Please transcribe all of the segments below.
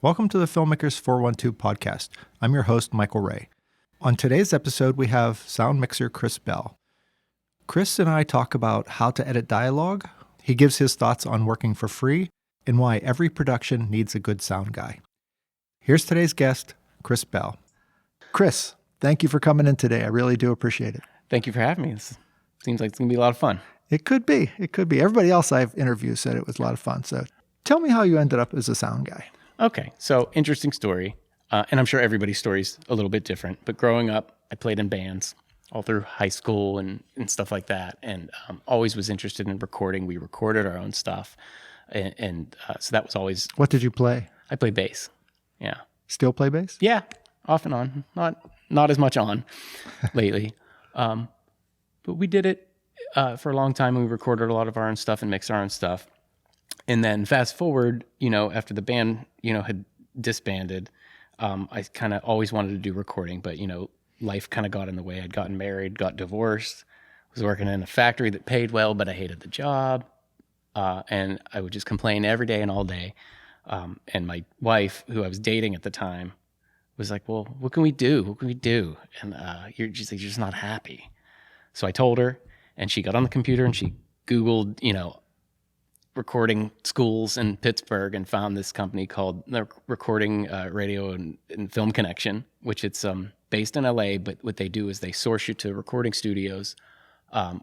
Welcome to the Filmmakers 412 podcast. I'm your host, Michael Ray. On today's episode, we have sound mixer Chris Bell. Chris and I talk about how to edit dialogue. He gives his thoughts on working for free and why every production needs a good sound guy. Here's today's guest, Chris Bell. Chris, thank you for coming in today. I really do appreciate it. Thank you for having me. It seems like it's going to be a lot of fun. It could be. Everybody else I've interviewed said it was a lot of fun. So tell me how you ended up as a sound guy. Okay, so interesting story. And I'm sure everybody's story's a little bit different. But growing up, I played in bands all through high school and stuff like that. And always was interested in recording. We recorded our own stuff. And so that was always... What did you play? I played bass. Yeah. Still play bass? Yeah, off and on. Not as much on lately. But we did it for a long time. We recorded a lot of our own stuff and mixed our own stuff. And then fast forward, after the band, had disbanded, I kind of always wanted to do recording, but, life kind of got in the way. I'd gotten married, got divorced, was working in a factory that paid well, but I hated the job. And I would just complain every day and all day. And my wife, who I was dating at the time, was like, well, what can we do? What can we do? And she's like, you're just not happy. So I told her, and she got on the computer and she Googled, recording schools in Pittsburgh and found this company called the Recording Radio and Film Connection, which it's based in LA, but what they do is they source you to recording studios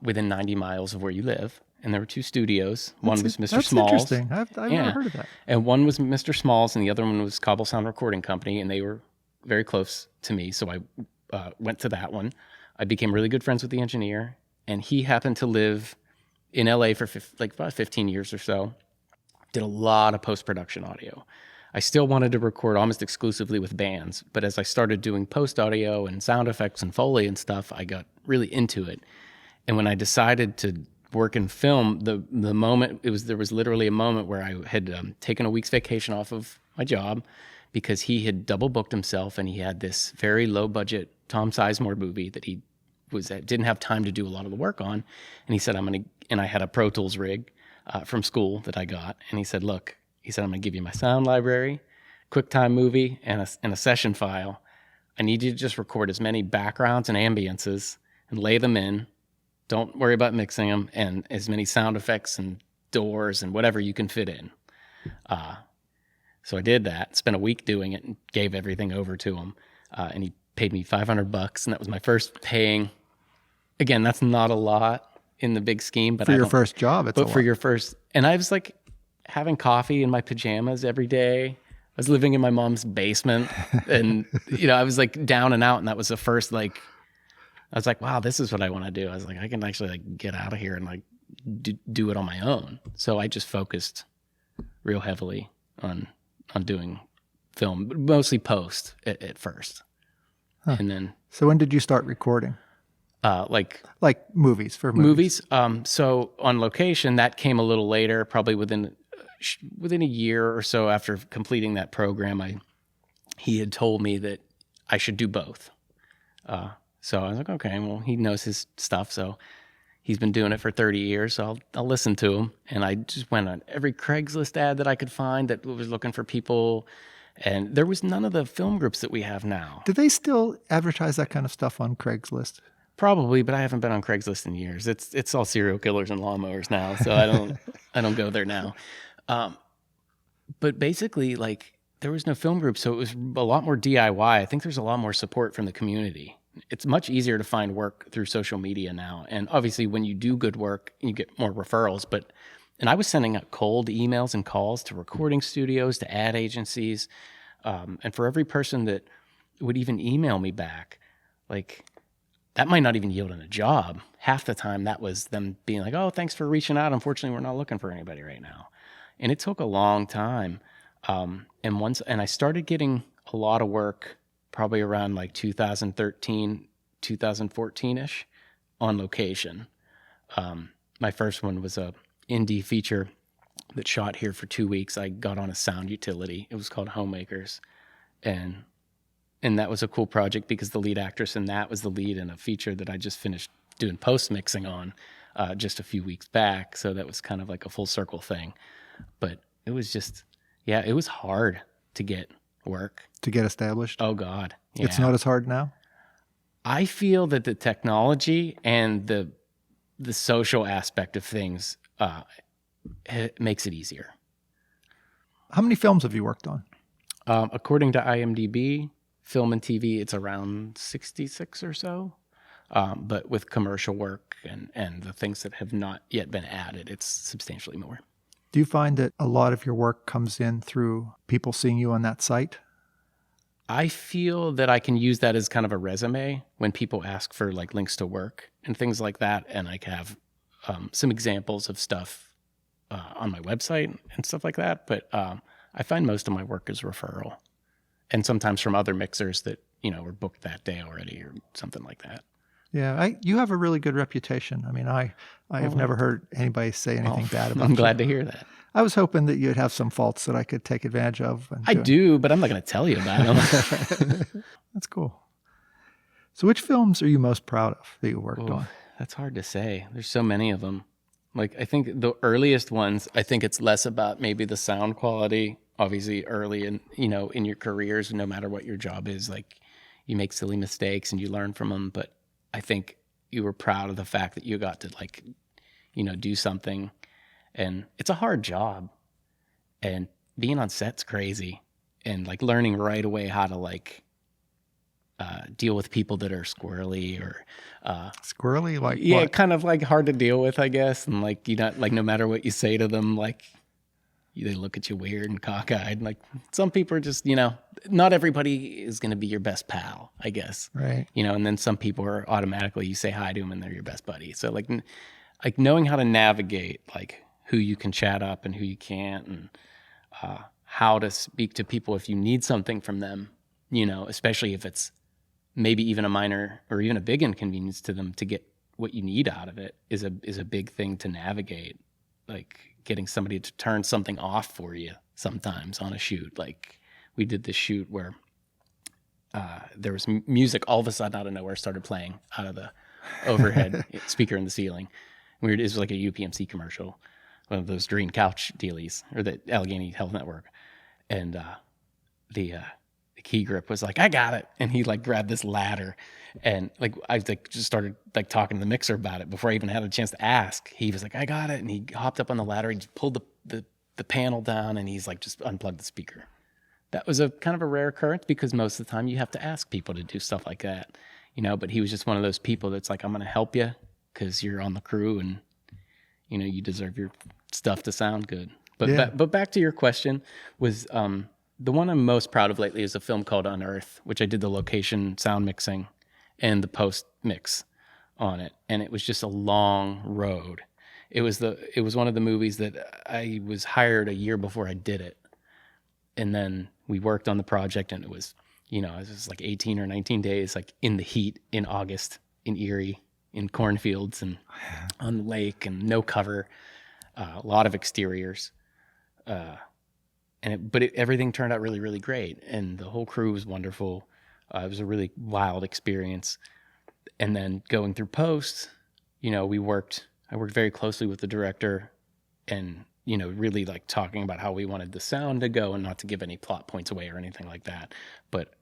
within 90 miles of where you live. And there were two studios. One was Mr. Smalls. That's interesting. I've never heard of that. And one was Mr. Smalls and the other one was Cobble Sound Recording Company, and they were very close to me, so I went to that one. I became really good friends with the engineer, and he happened to live in LA for about 15 years or so. Did a lot of post-production audio. I still wanted to record almost exclusively with bands, but as I started doing post-audio and sound effects and Foley and stuff, I got really into it. And when I decided to work in film, the moment, there was literally a moment where I had taken a week's vacation off of my job because he had double booked himself and he had this very low-budget Tom Sizemore movie that he didn't have time to do a lot of the work on. And he said, and I had a Pro Tools rig from school that I got. And he said, I'm going to give you my sound library, QuickTime movie, and a session file. I need you to just record as many backgrounds and ambiences and lay them in. Don't worry about mixing them, and as many sound effects and doors and whatever you can fit in. So I did that, spent a week doing it, and gave everything over to him. And he paid me $500, and that was my first paying. Again, that's not a lot in the big scheme, but for your first job, it's a lot. But for your first, and I was like having coffee in my pajamas every day. I was living in my mom's basement, and I was like down and out, and that was the first I was like, wow, this is what I want to do. I was like, I can actually get out of here and do it on my own. So I just focused real heavily on doing film, but mostly post at first. Huh. And then. So when did you start recording? Like movies, for movies. So on location, that came a little later, probably within a year or so after completing that program. He had told me that I should do both. So I was like, okay, well, he knows his stuff, so he's been doing it for 30 years, so I'll listen to him. And I just went on every Craigslist ad that I could find that was looking for people, and there was none of the film groups that we have now. Do they still advertise that kind of stuff on Craigslist? Probably, but I haven't been on Craigslist in years. It's all serial killers and lawnmowers now, so I don't go there now. But basically, there was no film group, so it was a lot more DIY. I think there's a lot more support from the community. It's much easier to find work through social media now. And obviously when you do good work, you get more referrals. And I was sending out cold emails and calls to recording studios, to ad agencies. And for every person that would even email me back, that might not even yield in a job. Half the time that was them being like, oh, thanks for reaching out. Unfortunately, we're not looking for anybody right now. And it took a long time. And I started getting a lot of work probably around 2013, 2014-ish on location. My first one was a indie feature that shot here for 2 weeks. I got on a sound utility. It was called Homemakers. And that was a cool project because the lead actress in that was the lead in a feature that I just finished doing post-mixing on just a few weeks back. So that was kind of like a full circle thing. But it was just, it was hard to get work. To get established? Oh, God. Yeah. It's not as hard now? I feel that the technology and the social aspect of things it makes it easier. How many films have you worked on? According to IMDb, film and TV, it's around 66 or so. But with commercial work and the things that have not yet been added, it's substantially more. Do you find that a lot of your work comes in through people seeing you on that site? I feel that I can use that as kind of a resume when people ask for like links to work and things like that. And I have some examples of stuff on my website and stuff like that. But I find most of my work is referral, and sometimes from other mixers that, were booked that day already or something like that. Yeah, you have a really good reputation. I mean, I have never heard anybody say anything bad about you. I'm glad to hear that. I was hoping that you'd have some faults that I could take advantage of. I do, but I'm not going to tell you about them. That's cool. So which films are you most proud of that you worked on? That's hard to say. There's so many of them. Like, I think the earliest ones, I think it's less about maybe the sound quality. Obviously, early in your careers, no matter what your job is, like, you make silly mistakes and you learn from them. But I think you were proud of the fact that you got to, like, do something. And it's a hard job. And being on set's crazy. And, like, learning right away how to, like, deal with people that are squirrely or squirrely, like yeah, what? kind of like hard to deal with, I guess. And like like no matter what you say to them, like they look at you weird and cockeyed. Like some people are just not everybody is going to be your best pal, I guess. Right. And then some people are automatically you say hi to them and they're your best buddy. So like knowing how to navigate like who you can chat up and who you can't, and how to speak to people if you need something from them. Especially if it's maybe even a minor or even a big inconvenience to them, to get what you need out of it is a big thing to navigate. Like getting somebody to turn something off for you sometimes on a shoot. Like we did this shoot where there was music all of a sudden out of nowhere started playing out of the overhead speaker in the ceiling. It was like a UPMC commercial, one of those green couch dealies, or the Allegheny Health Network. And the key grip was like, I got it. And he like grabbed this ladder, and like I like just started like talking to the mixer about it before I even had a chance to ask. He was like, I got it. And he hopped up on the ladder, he just pulled the panel down, and he's like just unplugged the speaker. That was a kind of a rare occurrence because most of the time you have to ask people to do stuff like that, but he was just one of those people that's like, I'm going to help you because you're on the crew and you deserve your stuff to sound good. But Yeah. but back to your question was, the one I'm most proud of lately is a film called Unearth, which I did the location sound mixing and the post mix on it. And it was just a long road. It was one of the movies that I was hired a year before I did it. And then we worked on the project, and it was like 18 or 19 days, like in the heat in August in Erie, in cornfields and on the lake, and no cover, a lot of exteriors. Everything turned out really, really great. And the whole crew was wonderful. It was a really wild experience. And then going through post, I worked very closely with the director, and, really like talking about how we wanted the sound to go, and not to give any plot points away or anything like that. But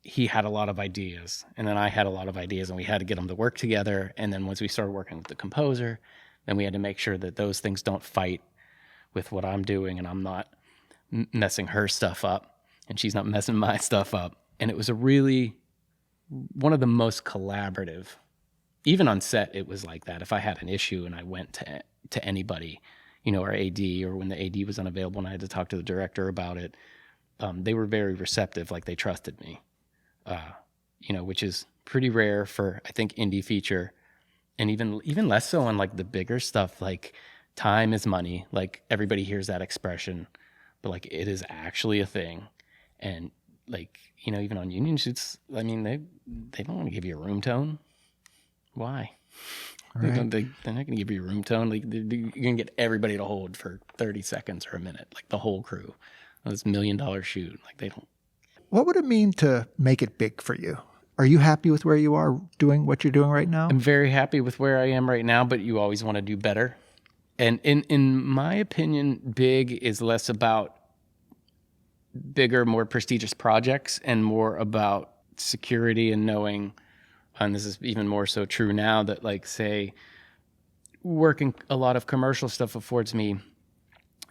he had a lot of ideas, and then I had a lot of ideas, and we had to get them to work together. And then once we started working with the composer, then we had to make sure that those things don't fight with what I'm doing, and I'm not messing her stuff up and she's not messing my stuff up. And it was one of the most collaborative, even on set, it was like that. If I had an issue and I went to anybody, our AD, or when the AD was unavailable and I had to talk to the director about it, they were very receptive. Like they trusted me, which is pretty rare for, I think, indie feature. And even less so on like the bigger stuff, like time is money. Like everybody hears that expression, but like it is actually a thing. And like, even on union shoots, I mean, they don't want to give you a room tone. Why? Right. They're not going to give you a room tone. Like, you're going to get everybody to hold for 30 seconds or a minute, like the whole crew. This $1 million shoot, like they don't. What would it mean to make it big for you? Are you happy with where you are doing what you're doing right now? I'm very happy with where I am right now, but you always want to do better. And in my opinion, big is less about bigger, more prestigious projects and more about security and knowing, and this is even more so true now, that like, say, working a lot of commercial stuff affords me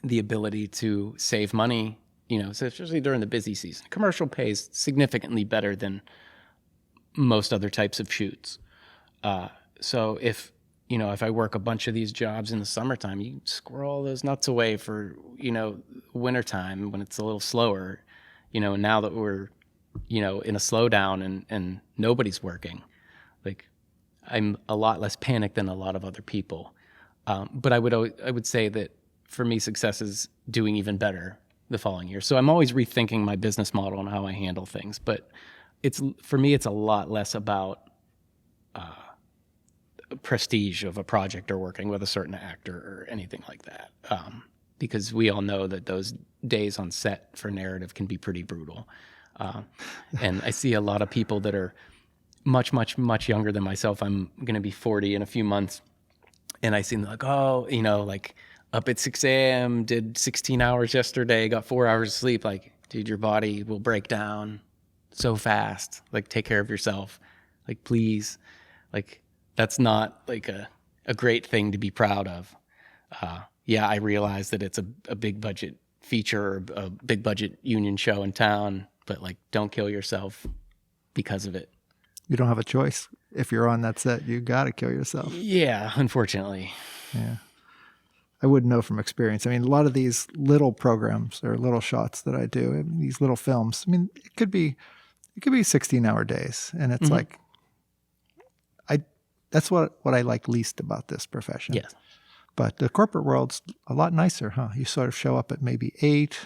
the ability to save money, so especially during the busy season. Commercial pays significantly better than most other types of shoots. So if I work a bunch of these jobs in the summertime, you squirrel all those nuts away for, wintertime when it's a little slower, now that we're, in a slowdown and nobody's working, like I'm a lot less panicked than a lot of other people. But I would say that for me, success is doing even better the following year. So I'm always rethinking my business model and how I handle things. But for me, it's a lot less about prestige of a project or working with a certain actor or anything like that. Because we all know that those days on set for narrative can be pretty brutal. And I see a lot of people that are much, much, much younger than myself. I'm going to be 40 in a few months. And I see them like, like up at 6 a.m., did 16 hours yesterday, got 4 hours of sleep. Like, dude, your body will break down so fast. Like, take care of yourself. Like, please. Like, that's not like a great thing to be proud of. I realize that it's a big budget feature, or a big budget union show in town, but like, don't kill yourself because of it. You don't have a choice. If you're on that set, you got to kill yourself. Yeah, unfortunately. Yeah. I wouldn't know from experience. I mean, a lot of these little programs or little shots that I do, these little films, it could be 16-hour days. And it's like, that's what I like least about this profession. Yes. But the corporate world's a lot nicer, huh? You sort of show up at maybe 8.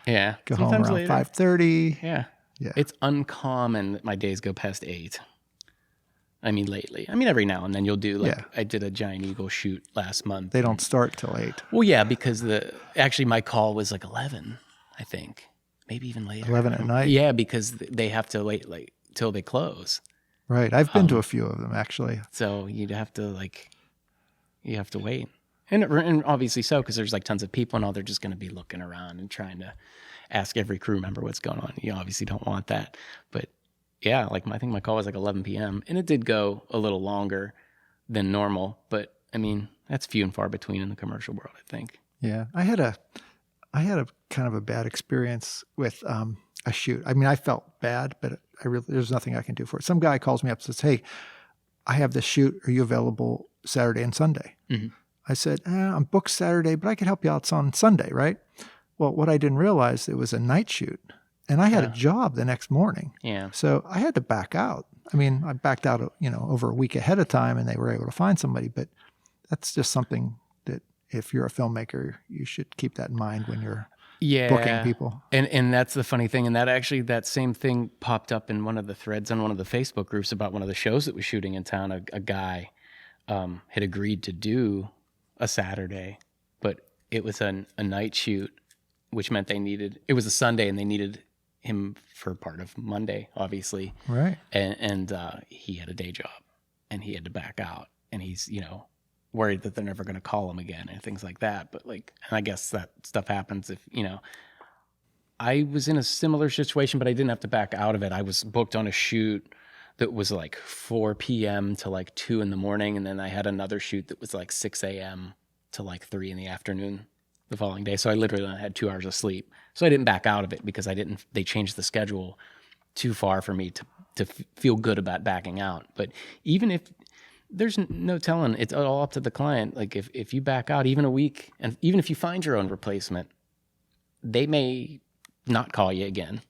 Yeah. Go home around 5:30. Yeah. Yeah. It's uncommon that my days go past 8. Lately. Every now and then you'll do I did a Giant Eagle shoot last month. They don't start till 8. Well, yeah, because actually my call was like 11, I think. Maybe even later. 11 at night? Yeah, because they have to wait till they close. Right. I've been to a few of them, actually. So you have to wait. And obviously so, because there's like tons of people and all, they're just going to be looking around and trying to ask every crew member what's going on. You obviously don't want that. But yeah, like I think my call was like 11 p.m. and it did go a little longer than normal. But that's few and far between in the commercial world, I think. Yeah. I had a kind of a bad experience with a shoot. I felt bad, but there's nothing I can do for it. Some guy calls me up and says, "Hey, I have this shoot. Are you available Saturday and Sunday?" Mm-hmm. I said, "I'm booked Saturday, but I could help you out on Sunday, right?" Well, what I didn't realize, it was a night shoot, and I had a job the next morning. Yeah. So I had to back out. I backed out, over a week ahead of time, and they were able to find somebody. But that's just something that if you're a filmmaker, you should keep that in mind when you're booking people. And that's the funny thing. And that same thing popped up in one of the threads on one of the Facebook groups about one of the shows that was shooting in town. A guy had agreed to do a Saturday, but it was a night shoot, which meant it was a Sunday and they needed him for part of Monday, obviously. Right. And he had a day job and he had to back out, and he's, worried that they're never going to call him again and things like that. But and I guess that stuff happens if, I was in a similar situation, but I didn't have to back out of it. I was booked on a shoot that was like 4 p.m. to like 2 in the morning. And then I had another shoot that was like 6 a.m. to like 3 in the afternoon the following day. So I literally only had 2 hours of sleep. So I didn't back out of it because they changed the schedule too far for me to feel good about backing out. But even if there's no telling, it's all up to the client. Like if you back out even a week, and even if you find your own replacement, they may not call you again.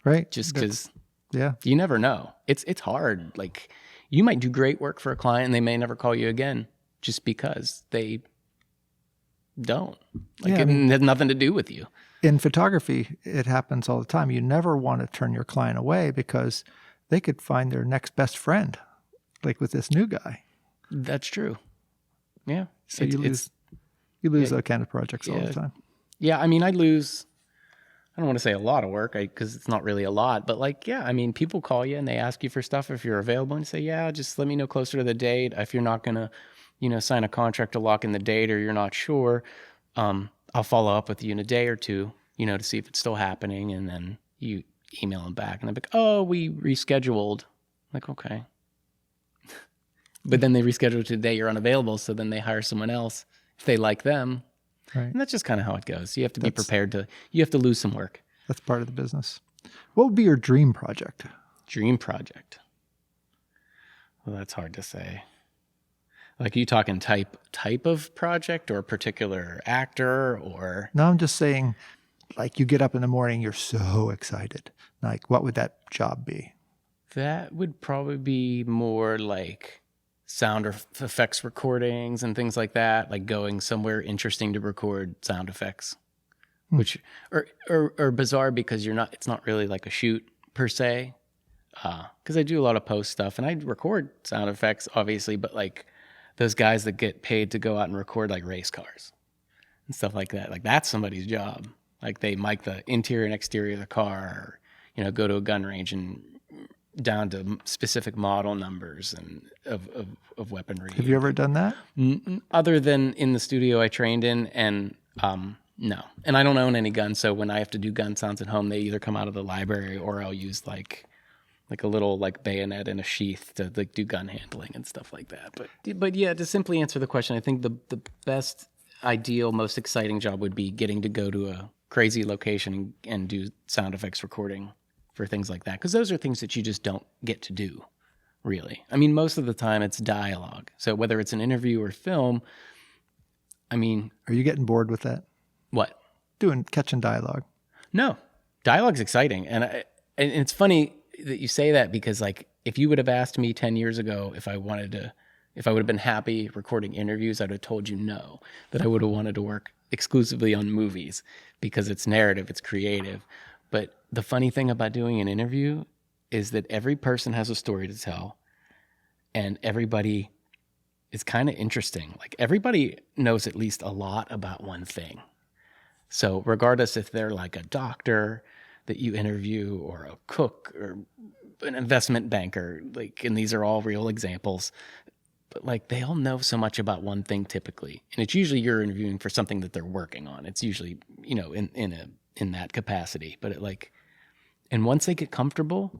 Right. Just because Yeah. You never know. It's hard. Like, you might do great work for a client and they may never call you again just because they don't. Like, it has nothing to do with you. In photography, it happens all the time. You never want to turn your client away because they could find their next best friend, like with this new guy. That's true. Yeah. So you lose those kind of projects all the time. Yeah, I mean, I don't want to say a lot of work because it's not really a lot, but people call you and they ask you for stuff if you're available, and you say, yeah, just let me know closer to the date. If you're not going to, sign a contract to lock in the date, or you're not sure, I'll follow up with you in a day or two. to see if it's still happening. And then you email them back and they're like, oh, we rescheduled. I'm like, okay. But then they reschedule to the day you're unavailable. So then they hire someone else if they like them. Right. And that's just kind of how it goes. You have to be prepared you have to lose some work. That's part of the business. What would be your dream project? Dream project. Well, that's hard to say. Like, are you talking type of project or a particular actor or? No, I'm just saying, like, you get up in the morning, you're so excited. Like, what would that job be? That would probably be more like sound effects recordings and things like that, like going somewhere interesting to record sound effects, which are bizarre because it's not really like a shoot per se. Because I do a lot of post stuff and I record sound effects, obviously, but like those guys that get paid to go out and record like race cars and stuff like that, like that's somebody's job. Like they mic the interior and exterior of the car, or, go to a gun range and down to specific model numbers and of weaponry. Have you ever done that? Other than in the studio I trained in, and no. And I don't own any guns, so when I have to do gun sounds at home, they either come out of the library or I'll use like a little like bayonet in a sheath to like do gun handling and stuff like that. But yeah, to simply answer the question, I think the best, ideal, most exciting job would be getting to go to a crazy location and do sound effects recording for things like that. Because those are things that you just don't get to do, really. I mean, most of the time it's dialogue. So whether it's an interview or film, I mean... Are you getting bored with that? What? Catching dialogue. No. Dialogue's exciting. And it's funny that you say that because, like, if you would have asked me 10 years ago if I would have been happy recording interviews, I'd have told you no, that I would have wanted to work exclusively on movies because it's narrative, it's creative. But the funny thing about doing an interview is that every person has a story to tell and everybody is kind of interesting. Like everybody knows at least a lot about one thing. So regardless if they're like a doctor that you interview or a cook or an investment banker, like, and these are all real examples, but like they all know so much about one thing typically. And it's usually you're interviewing for something that they're working on. It's usually, in that capacity, but and once they get comfortable,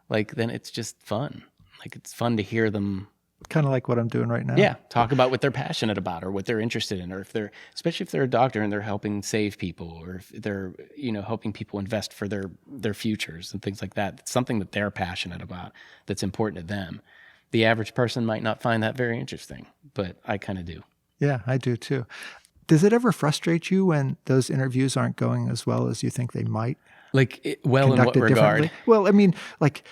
like then it's just fun. Like it's fun to hear them. Kind of like what I'm doing right now. Yeah. Talk about what they're passionate about or what they're interested in, or especially if they're a doctor and they're helping save people, or if they're, helping people invest for their futures and things like that. It's something that they're passionate about that's important to them. The average person might not find that very interesting, but I kind of do. Yeah, I do too. Does it ever frustrate you when those interviews aren't going as well as you think they might? Like, in what regard? Well, I mean, like,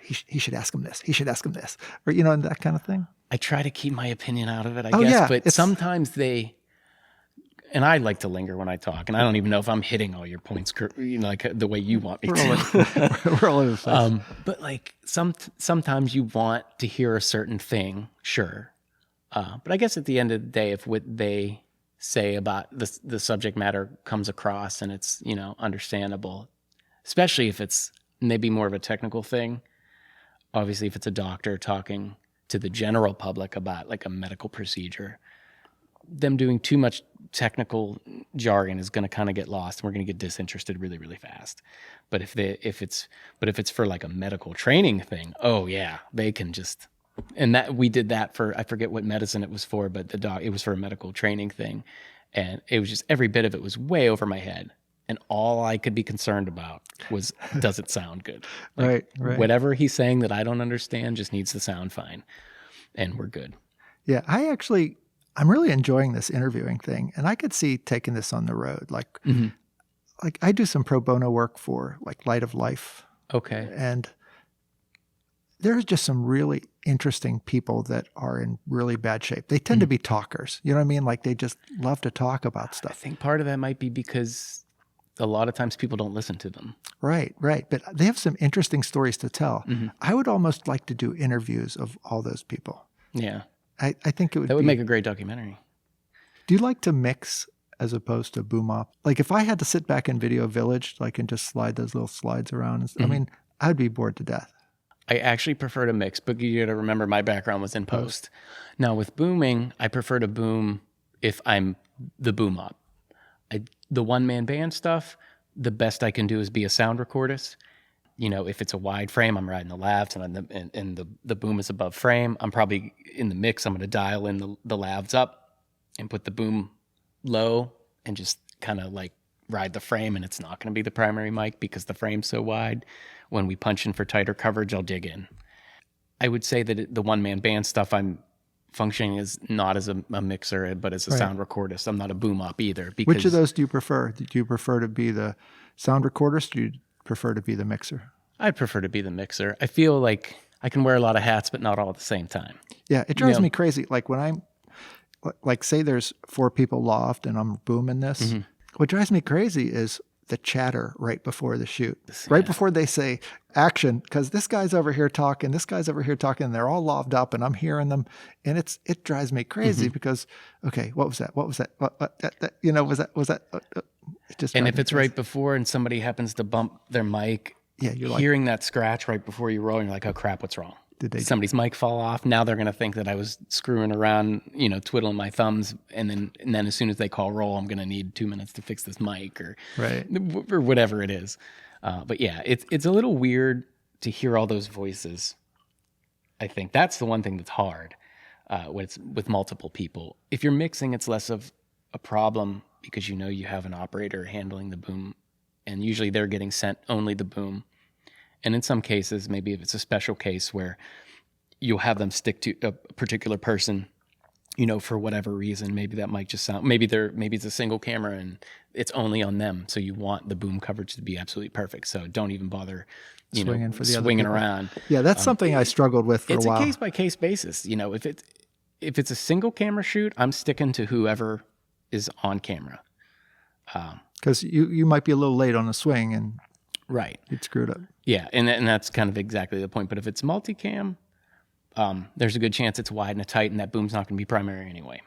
he should ask him this. He should ask him this. Or, that kind of thing. I try to keep my opinion out of it, I guess. Yeah, but sometimes and I like to linger when I talk, and I don't even know if I'm hitting all your points, like the way you want me to. We're all over the place. But like sometimes you want to hear a certain thing, sure. But I guess at the end of the day, if what they say about the subject matter comes across and it's, understandable, especially if it's maybe more of a technical thing. Obviously, if it's a doctor talking to the general public about like a medical procedure, them doing too much technical jargon is going to kind of get lost and we're going to get disinterested really, really fast. But if it's for like a medical training thing, oh yeah, they can just, and that we did that for, I forget what medicine it was for, but it was for a medical training thing. And it was just, every bit of it was way over my head. And all I could be concerned about was, does it sound good? Like, right. Whatever he's saying that I don't understand just needs to sound fine. And we're good. Yeah, I'm really enjoying this interviewing thing. And I could see taking this on the road. Like, like I do some pro bono work for like Light of Life. Okay. And there's just some really interesting people that are in really bad shape. They tend to be talkers. You know what I mean? Like they just love to talk about stuff. I think part of that might be because a lot of times people don't listen to them. Right. But they have some interesting stories to tell. I would almost like to do interviews of all those people. Yeah. I think it would That would make a great documentary. Do you like to mix as opposed to boom op? Like if I had to sit back in Video Village, like and just slide those little slides around, I mean, I'd be bored to death. I actually prefer to mix, but you got to remember my background was in post. Now with booming, I prefer to boom if I'm the boom op. The one-man band stuff, the best I can do is be a sound recordist. If it's a wide frame, I'm riding the lavs, and the boom is above frame. I'm probably in the mix. I'm going to dial in the lavs up and put the boom low and just kind of like ride the frame. And it's not going to be the primary mic because the frame's so wide. When we punch in for tighter coverage, I'll dig in. I would say that the one-man band stuff, I'm functioning as not as a mixer, but as a sound recordist. I'm not a boom op either. Which of those do you prefer? Do you prefer to be the sound recordist, or do you prefer to be the mixer? I'd prefer to be the mixer. I feel like I can wear a lot of hats, but not all at the same time. Yeah, it drives me crazy. Like when I'm, like say there's 4 people loft and I'm booming this. What drives me crazy is the chatter right before the shoot, right before they say action, because this guy's over here talking, and they're all loved up, and I'm hearing them, and it drives me crazy because, okay, what was that? Was that? It just. And if it's right before, and somebody happens to bump their mic, you're hearing that scratch right before you roll, and you're like, oh crap, what's wrong? Did somebody's mic fall off? Now they're going to think that I was screwing around, twiddling my thumbs. And then as soon as they call roll, I'm going to need 2 minutes to fix this mic or whatever it is. But yeah, it's a little weird to hear all those voices. I think that's the one thing that's hard when it's with multiple people. If you're mixing, it's less of a problem because you have an operator handling the boom, and usually they're getting sent only the boom. And in some cases, maybe if it's a special case where you'll have them stick to a particular person, for whatever reason, maybe that might just sound, maybe it's a single camera and it's only on them. So you want the boom coverage to be absolutely perfect. So don't even bother, swinging around. Yeah, that's something I struggled with for a while. It's a case by case basis. If it's a single camera shoot, I'm sticking to whoever is on camera. Because you might be a little late on the swing and get screwed up. Yeah, and that's kind of exactly the point. But if it's multicam, there's a good chance it's wide and tight, and that boom's not going to be primary anyway.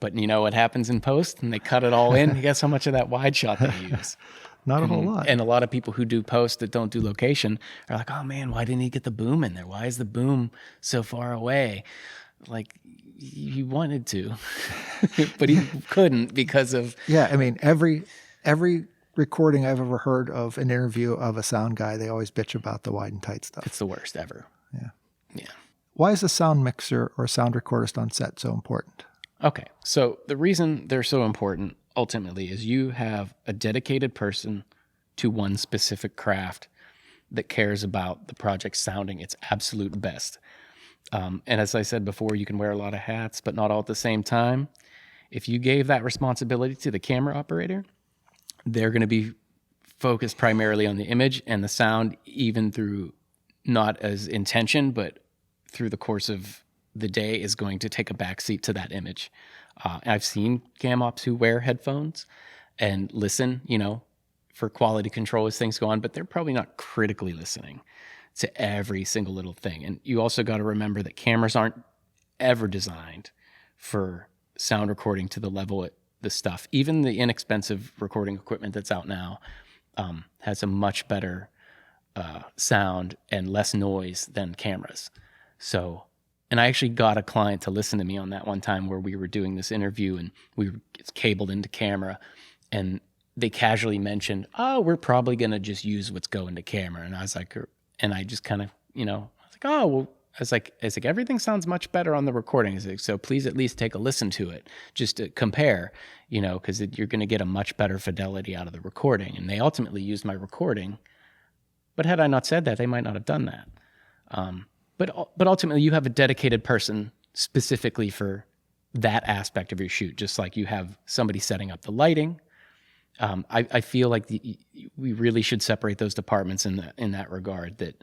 But what happens in post, and they cut it all in. Guess how much of that wide shot they use? Not a whole lot. And a lot of people who do post that don't do location are like, oh man, why didn't he get the boom in there? Why is the boom so far away? Like, he wanted to, but he couldn't because of... Yeah, I mean, every recording I've ever heard of an interview of a sound guy, they always bitch about the wide and tight stuff. It's the worst ever. Yeah. Why is a sound mixer or sound recordist on set so important? Okay, so the reason they're so important ultimately is you have a dedicated person to one specific craft that cares about the project sounding its absolute best. And as I said before, you can wear a lot of hats, but not all at the same time. If you gave that responsibility to the camera operator, they're going to be focused primarily on the image and the sound, even through not as intention, but through the course of the day is going to take a backseat to that image. I've seen cam ops who wear headphones and listen, for quality control as things go on, but they're probably not critically listening to every single little thing. And you also got to remember that cameras aren't ever designed for sound recording to the level the stuff. Even the inexpensive recording equipment that's out now has a much better sound and less noise than cameras. So, and I actually got a client to listen to me on that one time where we were doing this interview and we were cabled into camera, and they casually mentioned, oh, we're probably going to just use what's going to camera. And I was like, and I just kind of, I was like, oh, well, I was like, everything sounds much better on the recording. Like, so please at least take a listen to it just to compare, because you're going to get a much better fidelity out of the recording. And they ultimately used my recording. But had I not said that, they might not have done that. But ultimately, you have a dedicated person specifically for that aspect of your shoot, just like you have somebody setting up the lighting. I feel like we really should separate those departments in that regard, that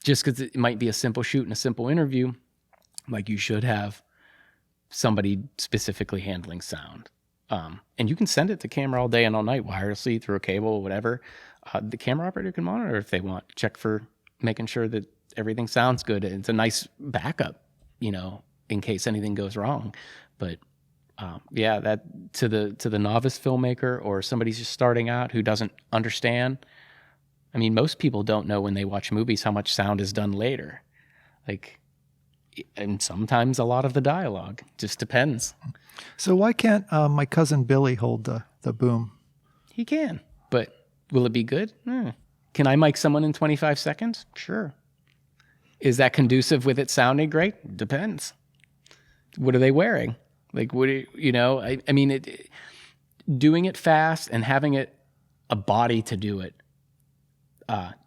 just because it might be a simple shoot and a simple interview, like you should have somebody specifically handling sound. And you can send it to camera all day and all night wirelessly through a cable or whatever. The camera operator can monitor if they want, check for making sure that everything sounds good. It's a nice backup, in case anything goes wrong. But that to the novice filmmaker or somebody just starting out who doesn't understand. I mean, most people don't know when they watch movies how much sound is done later. And sometimes a lot of the dialogue. Just depends. So why can't my cousin Billy hold the boom? He can. But will it be good? Can I mic someone in 25 seconds? Sure. Is that conducive with it sounding great? Depends. What are they wearing? Like, what do you know? I mean, doing it fast and having it a body to do it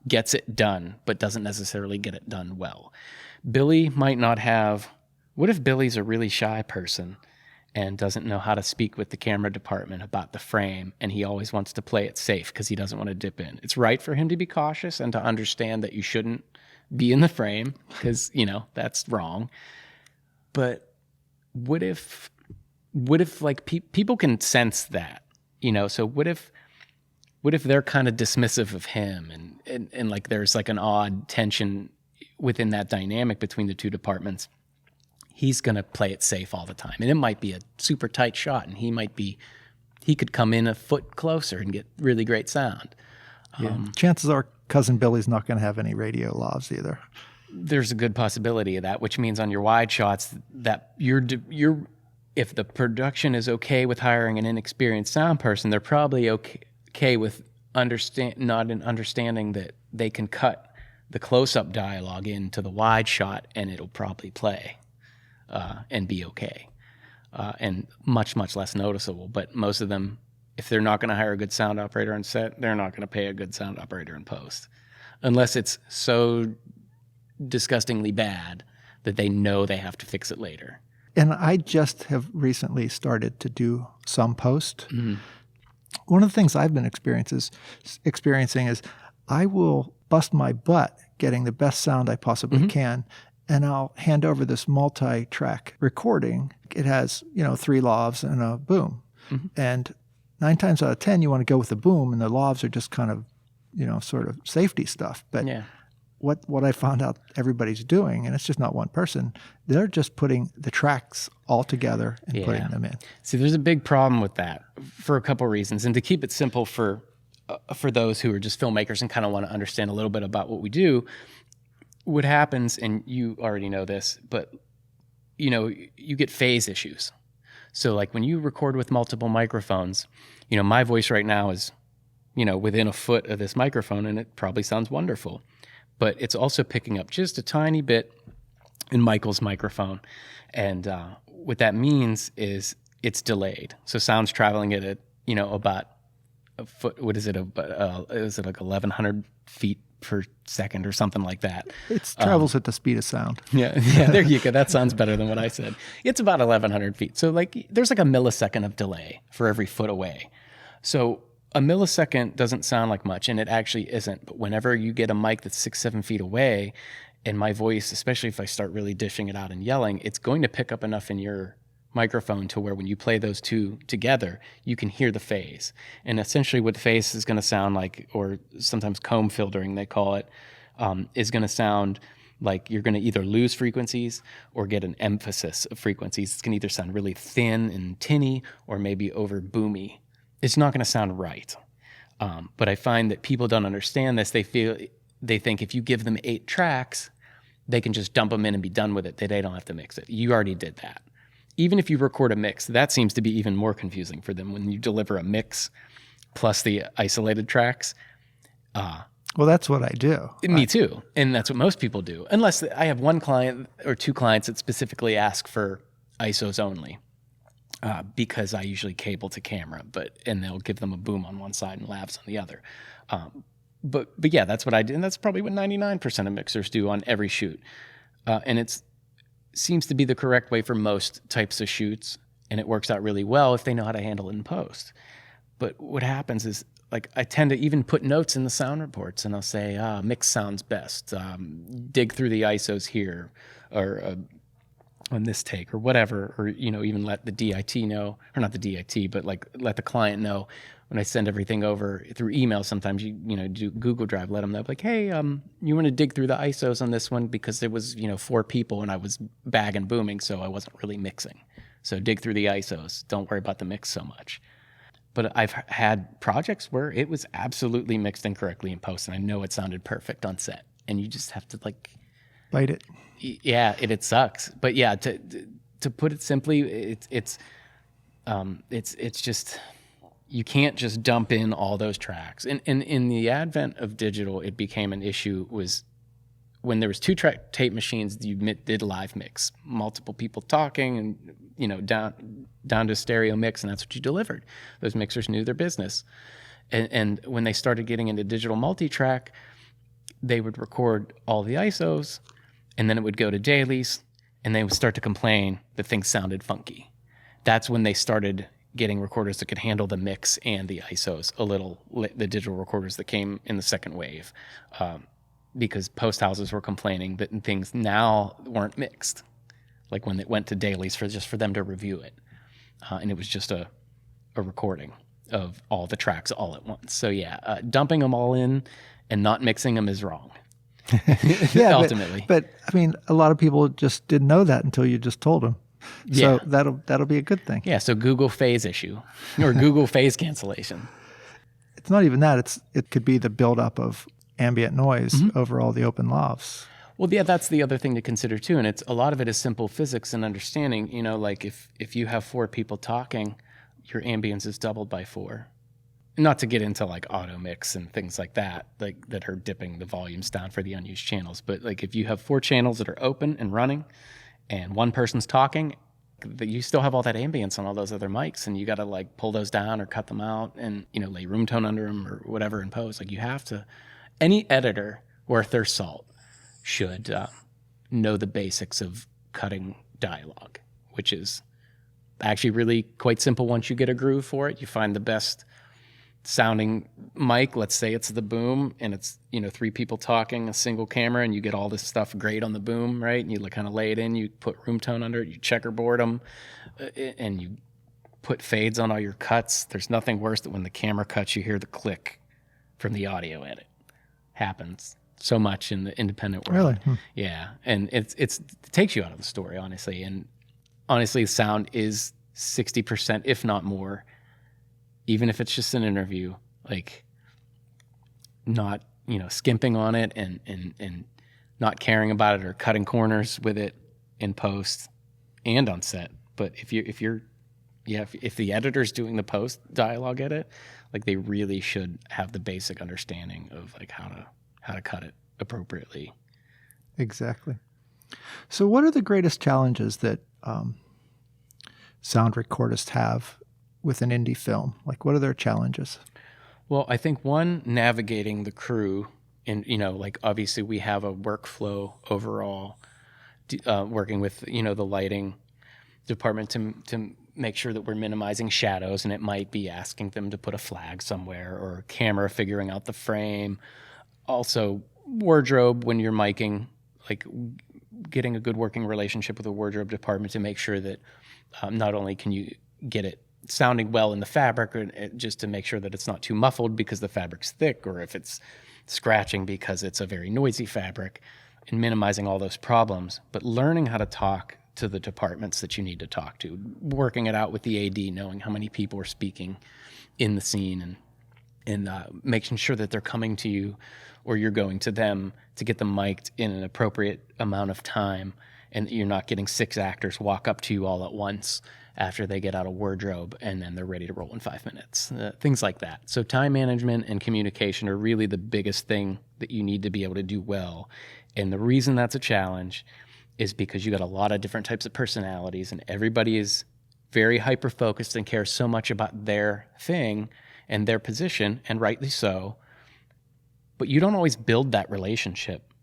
gets it done, but doesn't necessarily get it done well. Billy might not have. What if Billy's a really shy person and doesn't know how to speak with the camera department about the frame, and he always wants to play it safe because he doesn't want to dip in? It's right for him to be cautious and to understand that you shouldn't be in the frame because, that's wrong. But what if like people can sense that, so what if they're kind of dismissive of him and like there's like an odd tension within that dynamic between the two departments? He's going to play it safe all the time. And it might be a super tight shot, and he could come in a foot closer and get really great sound. Yeah. Chances are Cousin Billy's not going to have any radio lavs either. There's a good possibility of that, which means on your wide shots that if the production is okay with hiring an inexperienced sound person, they're probably okay with understanding that they can cut the close-up dialogue into the wide shot, and it'll probably play. And be okay, and much, much less noticeable. But most of them, if they're not going to hire a good sound operator on set, they're not going to pay a good sound operator in post, unless it's so disgustingly bad that they know they have to fix it later. And I just have recently started to do some post. Mm-hmm. One of the things I've been experiencing is I will bust my butt getting the best sound I possibly can, and I'll hand over this multi-track recording. It has, 3 lavs and a boom. Mm-hmm. And 9 times out of 10, you want to go with the boom, and the lavs are just kind of, sort of safety stuff. But what I found out everybody's doing, and it's just not one person, they're just putting the tracks all together and putting them in. See, there's a big problem with that for a couple reasons. And to keep it simple for those who are just filmmakers and kind of want to understand a little bit about what we do, what happens, and you already know this, but you get phase issues. So like when you record with multiple microphones, my voice right now is, within a foot of this microphone, and it probably sounds wonderful, but it's also picking up just a tiny bit in Michael's microphone. And what that means is it's delayed. So sound's traveling at about a foot. What is it? Is it like 1,100 feet per second or something like that? It travels at the speed of sound. Yeah, there you go. That sounds better than what I said. It's about 1,100 feet. So like there's like a millisecond of delay for every foot away. So a millisecond doesn't sound like much, and it actually isn't. But whenever you get a mic that's 6-7 feet away, and my voice, especially if I start really dishing it out and yelling, it's going to pick up enough in your microphone to where when you play those two together, you can hear the phase. And essentially what the phase is going to sound like, or sometimes comb filtering they call it, is going to sound like you're going to either lose frequencies or get an emphasis of frequencies. It's going to either sound really thin and tinny or maybe over boomy. It's not going to sound right. But I find that people don't understand this. They think if you give them 8 tracks, they can just dump them in and be done with it. They don't have to mix it. You already did that. Even if you record a mix, that seems to be even more confusing for them when you deliver a mix plus the isolated tracks. Well, that's what I do. Me too. And that's what most people do. Unless I have one client or 2 clients that specifically ask for ISOs only, because I usually cable to camera, and they'll give them a boom on one side and lavs on the other. But yeah, that's what I do. And that's probably what 99% of mixers do on every shoot. And it's seems to be the correct way for most types of shoots, and it works out really well if they know how to handle it in post. But what happens is, like, I tend to even put notes in the sound reports, and I'll say, mix sounds best, dig through the ISOs here, or on this take, or whatever, or, even let the DIT know, or not the DIT, but like let the client know when I send everything over through email. Sometimes you do Google Drive, let them know, like, hey, you want to dig through the ISOs on this one because there was 4 people and I was bag and booming, so I wasn't really mixing. So dig through the ISOs. Don't worry about the mix so much. But I've had projects where it was absolutely mixed incorrectly in post, and I know it sounded perfect on set, and you just have to bite it. Yeah, it sucks. But yeah, to put it simply, it's just you can't just dump in all those tracks. And in the advent of digital, it became an issue was when there was 2-track tape machines, you did live mix, multiple people talking and, you know, down to stereo mix, and that's what you delivered. Those mixers knew their business. And when they started getting into digital multi-track, they would record all the ISOs, and then it would go to dailies, and they would start to complain that things sounded funky. That's when they started getting recorders that could handle the mix and the ISOs a little, the digital recorders that came in the second wave, because post houses were complaining that things now weren't mixed, like when it went to dailies for them to review it, and it was just a recording of all the tracks all at once. So yeah, dumping them all in and not mixing them is wrong. Yeah, ultimately. But I mean, a lot of people just didn't know that until you just told them. So Yeah. that'll be a good thing. Yeah, so Google phase issue or Google phase cancellation. It's not even that. It could be the buildup of ambient noise over all the open lavs. Well, yeah, that's the other thing to consider too. And a lot of it is simple physics and understanding. You know, like if you have 4 people talking, your ambience is doubled by 4. Not to get into like auto mix and things like that, like that are dipping the volumes down for the unused channels. But like if you have 4 channels that are open and running, and one person's talking, you still have all that ambience on all those other mics, and you got to like pull those down or cut them out, and you know, lay room tone under them or whatever in post. Like you have to. Any editor worth their salt should know the basics of cutting dialogue, which is actually really quite simple once you get a groove for it. You find the best sounding mic, let's say it's the boom, and it's, you know, 3 people talking, a single camera, and you get all this stuff great on the boom, right? And you kind of lay it in, you put room tone under it, you checkerboard them, and you put fades on all your cuts. There's nothing worse than when the camera cuts, you hear the click from the audio edit. Happens so much in the independent world. Really? Yeah, and it takes you out of the story, honestly. And honestly, sound is 60%, if not more, even if it's just an interview, like not, you know, skimping on it and not caring about it or cutting corners with it in post and on set. But if the editor's doing the post dialogue edit, like they really should have the basic understanding of like how to cut it appropriately. Exactly. So what are the greatest challenges that sound recordists have with an indie film? Like, what are their challenges? Well, I think one, navigating the crew, and, you know, like obviously we have a workflow overall, working with, you know, the lighting department to make sure that we're minimizing shadows, and it might be asking them to put a flag somewhere or a camera figuring out the frame. Also, wardrobe, when you're miking, like getting a good working relationship with the wardrobe department to make sure that not only can you get it sounding well in the fabric, or just to make sure that it's not too muffled because the fabric's thick, or if it's scratching because it's a very noisy fabric, and minimizing all those problems. But learning how to talk to the departments that you need to talk to, working it out with the AD, knowing how many people are speaking in the scene, and making sure that they're coming to you or you're going to them to get them mic'd in an appropriate amount of time, and you're not getting 6 actors walk up to you all at once after they get out of wardrobe and then they're ready to roll in 5 minutes, things like that. So time management and communication are really the biggest thing that you need to be able to do well. And the reason that's a challenge is because you got a lot of different types of personalities, and everybody is very hyper-focused and cares so much about their thing and their position, and rightly so. But you don't always build that relationship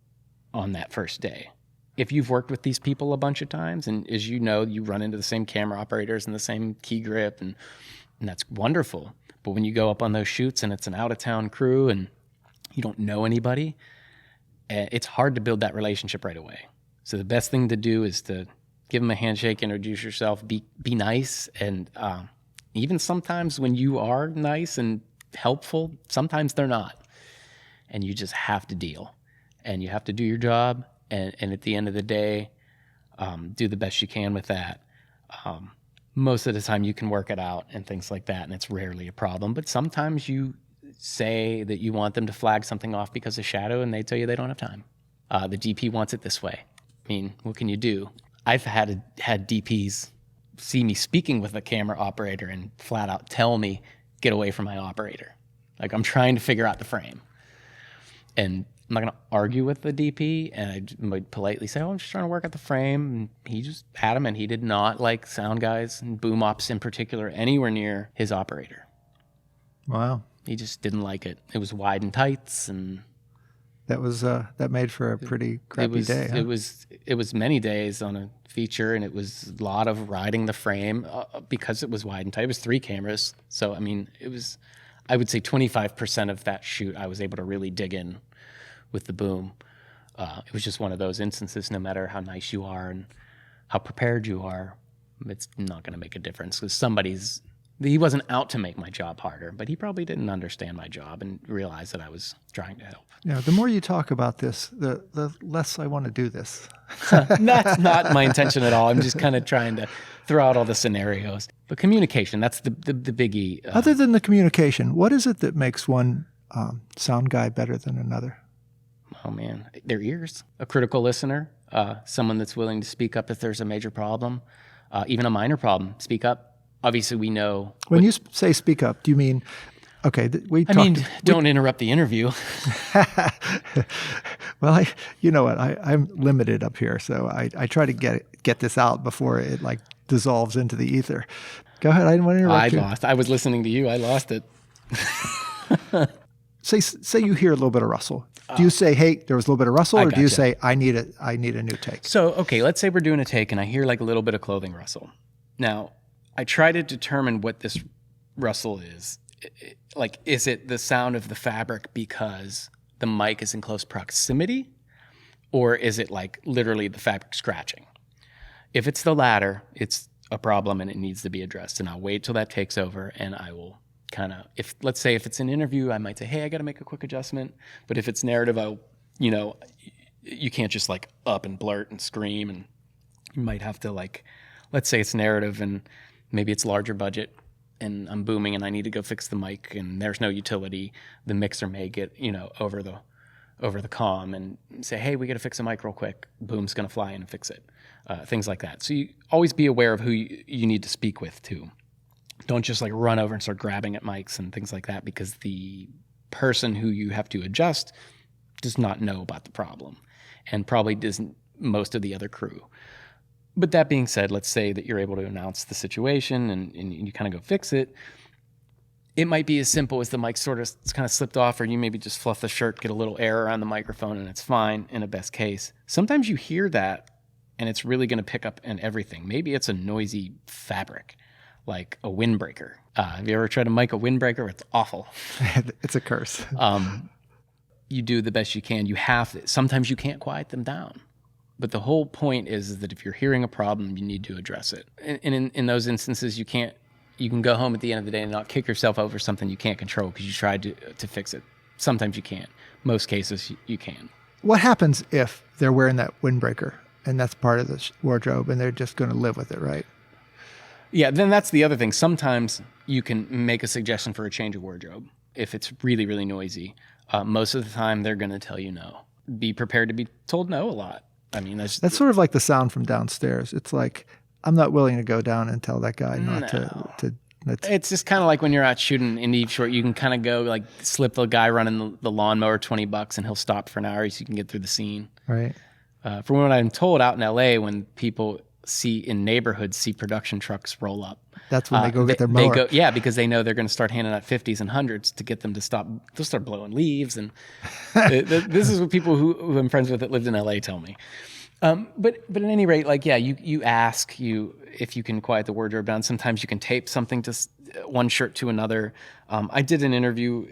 on that first day. If you've worked with these people a bunch of times, and as you know, you run into the same camera operators and the same key grip, and that's wonderful. But when you go up on those shoots and it's an out-of-town crew and you don't know anybody, it's hard to build that relationship right away. So the best thing to do is to give them a handshake, introduce yourself, be nice, and even sometimes when you are nice and helpful, sometimes they're not. And you just have to deal. And you have to do your job, and at the end of the day, do the best you can with that. Most of the time you can work it out and things like that, and it's rarely a problem. But sometimes you say that you want them to flag something off because of shadow, and they tell you they don't have time. The DP wants it this way. I mean, what can you do? I've had DPs see me speaking with a camera operator and flat out tell me, get away from my operator. Like, I'm trying to figure out the frame. And I'm not going to argue with the DP, and I might politely say, I'm just trying to work out the frame. And he just adamant he did not like sound guys and boom ops in particular anywhere near his operator. Wow. He just didn't like it. It was wide and tights, and that made for a pretty crappy day. Huh? It was many days on a feature, and it was a lot of riding the frame because it was wide and tight. It was 3 cameras. So, I mean, I would say 25% of that shoot I was able to really dig in with the boom. It was just one of those instances, no matter how nice you are and how prepared you are, it's not going to make a difference because he wasn't out to make my job harder, but he probably didn't understand my job and realize that I was trying to help. Yeah, the more you talk about this, the less I want to do this. That's not my intention at all. I'm just kind of trying to throw out all the scenarios. But communication, that's the biggie. Other than the communication, what is it that makes one sound guy better than another? Oh, man, their ears. A critical listener, someone that's willing to speak up if there's a major problem, even a minor problem, speak up. Obviously, we know. When you say speak up, do you mean, okay, don't interrupt the interview. Well, you know what, I'm limited up here, so I try to get this out before it like dissolves into the ether. Go ahead, I didn't want to interrupt you. I was listening to you, I lost it. Say you hear a little bit of rustle. Do you say, hey, there was a little bit of rustle, or do you say, I need a new take? So, okay, let's say we're doing a take and I hear like a little bit of clothing rustle. Now, I try to determine what this rustle is. Like, is it the sound of the fabric because the mic is in close proximity? Or is it like literally the fabric scratching? If it's the latter, it's a problem and it needs to be addressed. And I'll wait till that takes over, and I will let's say if it's an interview, I might say, hey, I got to make a quick adjustment. But if it's narrative, you can't just like up and blurt and scream, and you might have to like, let's say it's narrative and maybe it's larger budget and I'm booming and I need to go fix the mic and there's no utility. The mixer may get, over the comm and say, hey, we got to fix a mic real quick. Boom's going to fly in and fix it. Things like that. So you always be aware of who you need to speak with too. Don't just like run over and start grabbing at mics and things like that, because the person who you have to adjust does not know about the problem and probably doesn't most of the other crew. But that being said, let's say that you're able to announce the situation and you kind of go fix it. It might be as simple as the mic sort of kind of slipped off, or you maybe just fluff the shirt, get a little air around the microphone, and it's fine in a best case. Sometimes you hear that and it's really going to pick up in everything. Maybe it's a noisy fabric, like a windbreaker. Have you ever tried to mic a windbreaker? It's awful. It's a curse. You do the best you can. Sometimes you can't quiet them down. But the whole point is that if you're hearing a problem, you need to address it. And in those instances, you can go home at the end of the day and not kick yourself over something you can't control because you tried to fix it. Sometimes you can't. Most cases, you can. What happens if they're wearing that windbreaker and that's part of the wardrobe and they're just going to live with it, right? Yeah, then that's the other thing. Sometimes you can make a suggestion for a change of wardrobe if it's really, really noisy. Most of the time, they're going to tell you no. Be prepared to be told no a lot. I mean, that's sort of like the sound from downstairs. It's like, I'm not willing to go down and tell that guy not to. It's just kind of like when you're out shooting indie short, you can kind of go like slip the guy running the lawnmower $20 and he'll stop for an hour so you can get through the scene. Right. From what I'm told, out in LA, when people in neighborhoods see production trucks roll up, that's when they go get their mower. Because they know they're going to start handing out 50s and 100s to get them to stop. They'll start blowing leaves, and this is what people who I'm friends with that lived in LA tell me. But at any rate, like, yeah, you ask if you can quiet the wardrobe down. Sometimes you can tape something to one shirt to another. I did an interview.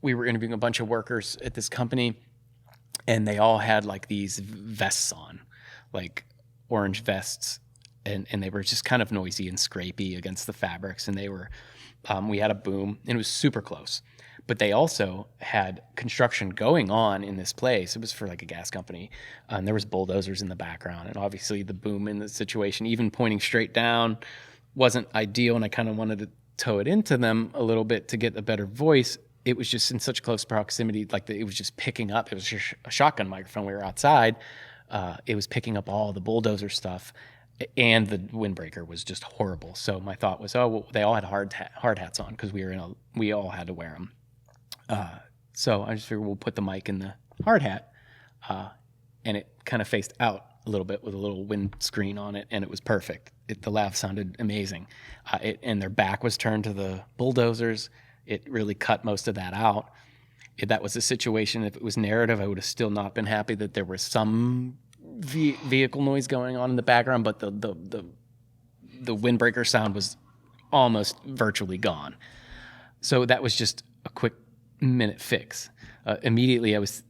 We were interviewing a bunch of workers at this company, and they all had like these vests on, like orange vests. And they were just kind of noisy and scrapey against the fabrics. And we had a boom, and it was super close. But they also had construction going on in this place. It was for like a gas company. And there was bulldozers in the background. And obviously the boom in the situation, even pointing straight down, wasn't ideal. And I kind of wanted to tow it into them a little bit to get a better voice. It was just in such close proximity, like it was just picking up. It was just a shotgun microphone. We were outside. It was picking up all the bulldozer stuff. And the windbreaker was just horrible. So my thought was, oh, well, they all had hard hats on because we all had to wear them. So I just figured we'll put the mic in the hard hat, and it kind of faced out a little bit with a little wind screen on it, and it was perfect. The lav sounded amazing. And their back was turned to the bulldozers. It really cut most of that out. If that was a situation, if it was narrative, I would have still not been happy that there was some vehicle noise going on in the background, but the windbreaker sound was almost virtually gone. So that was just a quick minute fix. Immediately I was,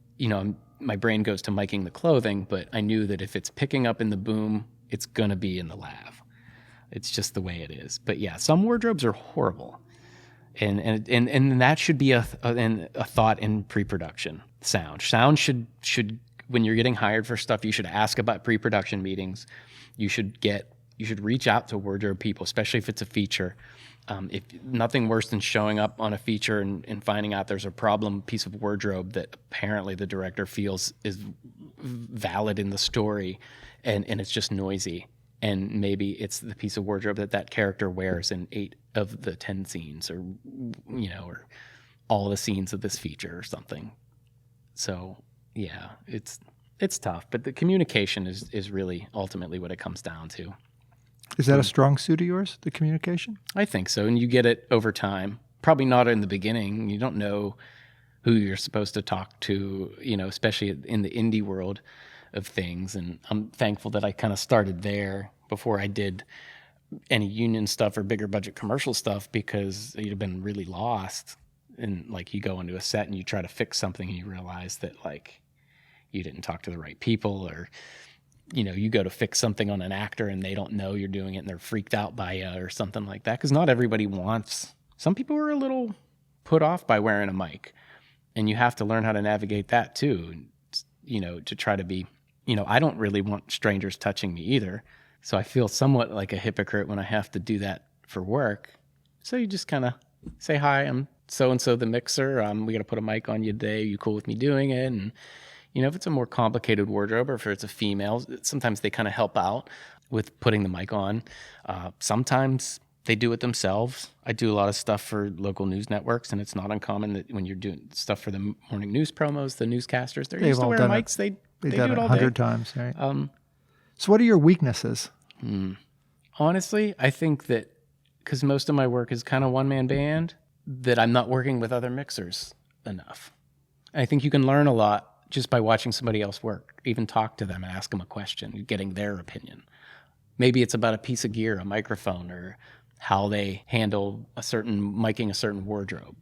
my brain goes to miking the clothing, but I knew that if it's picking up in the boom, it's going to be in the lav. It's just the way it is. But yeah, some wardrobes are horrible. And that should be a thought in pre-production. Sound should, when you're getting hired for stuff, you should ask about pre-production meetings. You should reach out to wardrobe people, especially if it's a feature. If nothing worse than showing up on a feature and finding out there's a problem piece of wardrobe that apparently the director feels is valid in the story, and it's just noisy. And maybe it's the piece of wardrobe that character wears in 8 of the 10 scenes, or all the scenes of this feature or something. So yeah, it's tough, but the communication is really ultimately what it comes down to. Is that a strong suit of yours, the communication? I think so, and you get it over time. Probably not in the beginning. You don't know who you're supposed to talk to, especially in the indie world of things. And I'm thankful that I kind of started there before I did any union stuff or bigger budget commercial stuff, because you'd have been really lost. And like, you go into a set and you try to fix something and you realize that like you didn't talk to the right people, or you go to fix something on an actor and they don't know you're doing it and they're freaked out by you or something like that. Because not everybody wants. Some people are a little put off by wearing a mic, and you have to learn how to navigate that too. To try to be. I don't really want strangers touching me either. So I feel somewhat like a hypocrite when I have to do that for work. So you just kind of say, hi, I'm so-and-so the mixer. We got to put a mic on you today. Are you cool with me doing it? And, if it's a more complicated wardrobe, or if it's a female, sometimes they kind of help out with putting the mic on. Sometimes they do it themselves. I do a lot of stuff for local news networks, and it's not uncommon that when you're doing stuff for the morning news promos, the newscasters, they're used to wear mics. They do it all 100 day. times, right? So what are your weaknesses? Honestly, I think that because most of my work is kind of one-man band, that I'm not working with other mixers enough. I think you can learn a lot just by watching somebody else work, even talk to them and ask them a question, getting their opinion. Maybe it's about a piece of gear, a microphone, or how they handle miking a certain wardrobe.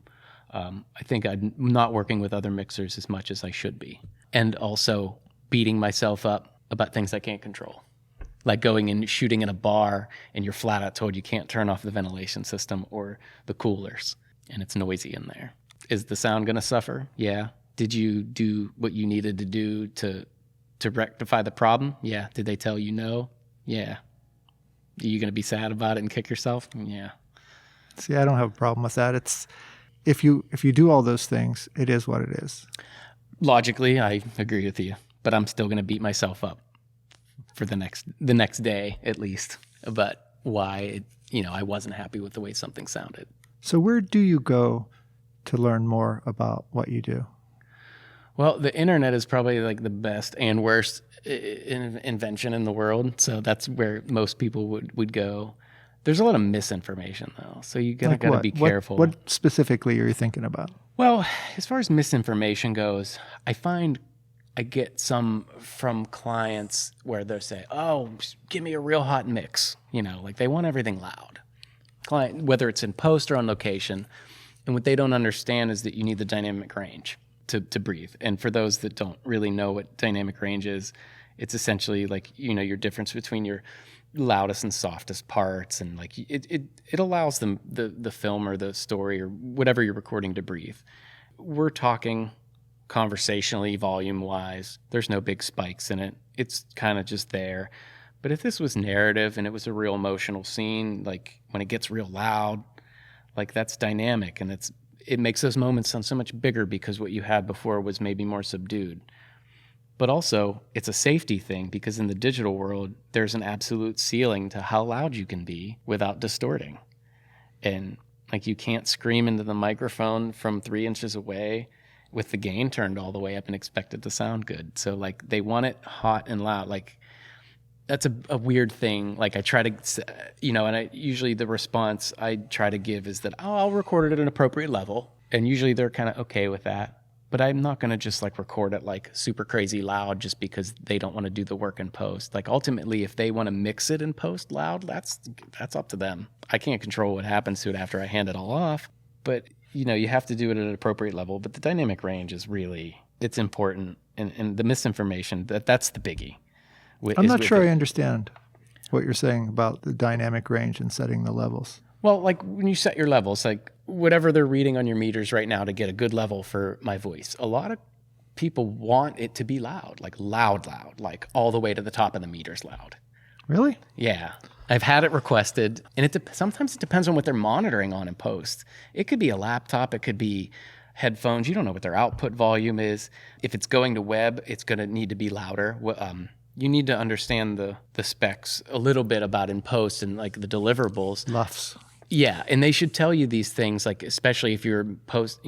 I think I'm not working with other mixers as much as I should be. And also beating myself up about things I can't control. Like going and shooting in a bar and you're flat out told you can't turn off the ventilation system or the coolers, and it's noisy in there. Is the sound going to suffer? Yeah. Did you do what you needed to do to rectify the problem? Yeah. Did they tell you no? Yeah. Are you going to be sad about it and kick yourself? Yeah. See, I don't have a problem with that. It's if you do all those things, it is what it is. Logically, I agree with you, but I'm still going to beat myself up for the next day at least about why I wasn't happy with the way something sounded. So where do you go to learn more about what you do? Well, the internet is probably like the best and worst invention in the world. So that's where most people would go. There's a lot of misinformation though. So you got to be careful. What specifically are you thinking about? Well, as far as misinformation goes, I find I get some from clients where they'll say, oh, give me a real hot mix. Like they want everything loud. Client, whether it's in post or on location. And what they don't understand is that you need the dynamic range to breathe. And for those that don't really know what dynamic range is, it's essentially like, your difference between your loudest and softest parts. And like it allows them, the film or the story or whatever you're recording to breathe. We're talking conversationally, volume-wise. There's no big spikes in it. It's kind of just there. But if this was narrative and it was a real emotional scene, like when it gets real loud, like that's dynamic, and it makes those moments sound so much bigger because what you had before was maybe more subdued. But also, it's a safety thing because in the digital world, there's an absolute ceiling to how loud you can be without distorting. And like you can't scream into the microphone from 3 inches away with the gain turned all the way up and expect it to sound good. So like they want it hot and loud. Like that's a weird thing. Like I try to, and I usually the response I try to give is that, I'll record it at an appropriate level. And usually they're kind of okay with that. But I'm not going to just like record it like super crazy loud just because they don't want to do the work in post. Like ultimately, if they want to mix it in post loud, that's up to them. I can't control what happens to it after I hand it all off. But, you have to do it at an appropriate level. But the dynamic range is really, it's important. And the misinformation, that's the biggie. I'm not sure I understand what you're saying about the dynamic range and setting the levels. Well, like when you set your levels, like whatever they're reading on your meters right now to get a good level for my voice, a lot of people want it to be loud, like loud, like all the way to the top of the meters loud. Really? Yeah. I've had it requested, and sometimes it depends on what they're monitoring on in post. It could be a laptop, it could be headphones. You don't know what their output volume is. If it's going to web, it's going to need to be louder. You need to understand the specs a little bit about in post and like the deliverables. LUFs. Yeah, and they should tell you these things, like especially if you're post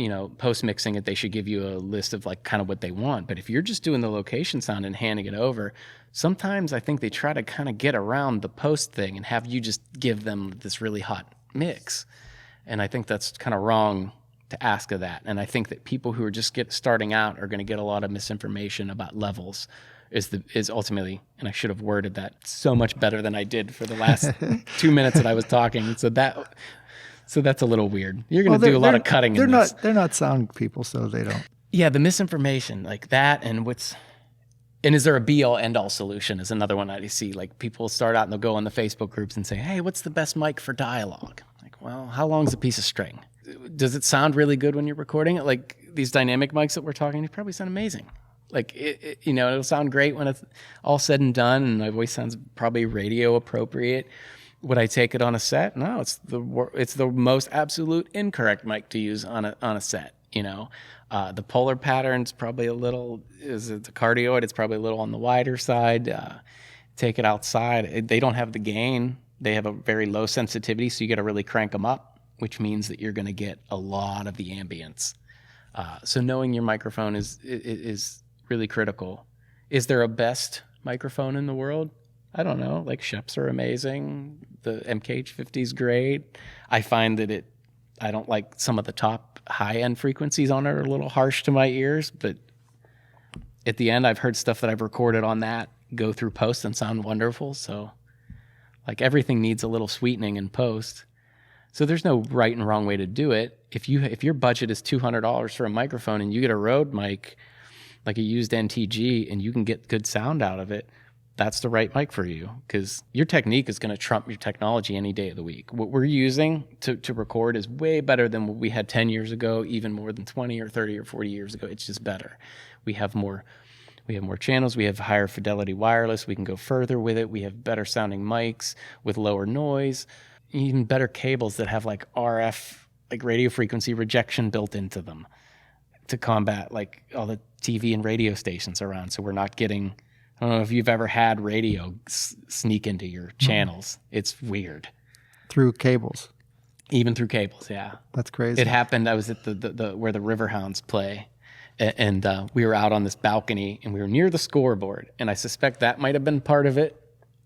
mixing it, they should give you a list of like kind of what they want. But if you're just doing the location sound and handing it over, sometimes I think they try to kind of get around the post thing and have you just give them this really hot mix. And I think that's kind of wrong to ask of that. And I think that people who are just starting out are going to get a lot of misinformation about levels. Is ultimately, and I should have worded that so much better than I did for the last 2 minutes that I was talking. So that's a little weird. You're going to do a lot of cutting. They're not sound people, so they don't. Yeah, the misinformation like that, and is there a be-all, end-all solution is another one I see. Like people start out and they'll go on the Facebook groups and say, hey, what's the best mic for dialogue? Like, well, how long's a piece of string? Does it sound really good when you're recording it? Like these dynamic mics that we're talking, they probably sound amazing. Like, it'll sound great when it's all said and done, and my voice sounds probably radio appropriate. Would I take it on a set? No, it's the most absolute incorrect mic to use on a set. The polar pattern's probably a little, is it the cardioid? It's probably a little on the wider side. Take it outside. They don't have the gain. They have a very low sensitivity, so you got to really crank them up, which means that you're going to get a lot of the ambience. So knowing your microphone is really critical. Is there a best microphone in the world? I don't know. Like Sheps are amazing. The MKH50 is great. I find that I don't like some of the top high-end frequencies on it are a little harsh to my ears, but at the end I've heard stuff that I've recorded on that go through post and sound wonderful. So like everything needs a little sweetening in post. So there's no right and wrong way to do it. If your budget is $200 for a microphone and you get a Rode mic, like a used NTG, and you can get good sound out of it, that's the right mic for you, because your technique is going to trump your technology any day of the week. What we're using to record is way better than what we had 10 years ago, even more than 20 or 30 or 40 years ago. It's just better. We have more channels. We have higher fidelity wireless. We can go further with it. We have better sounding mics with lower noise, even better cables that have like RF, like radio frequency rejection built into them to combat like all the TV and radio stations around. So we're not getting, I don't know if you've ever had radio sneak into your channels. It's weird. Through cables. Even through cables, yeah. That's crazy. It happened. I was at the where the Riverhounds play, and we were out on this balcony, and we were near the scoreboard, and I suspect that might have been part of it.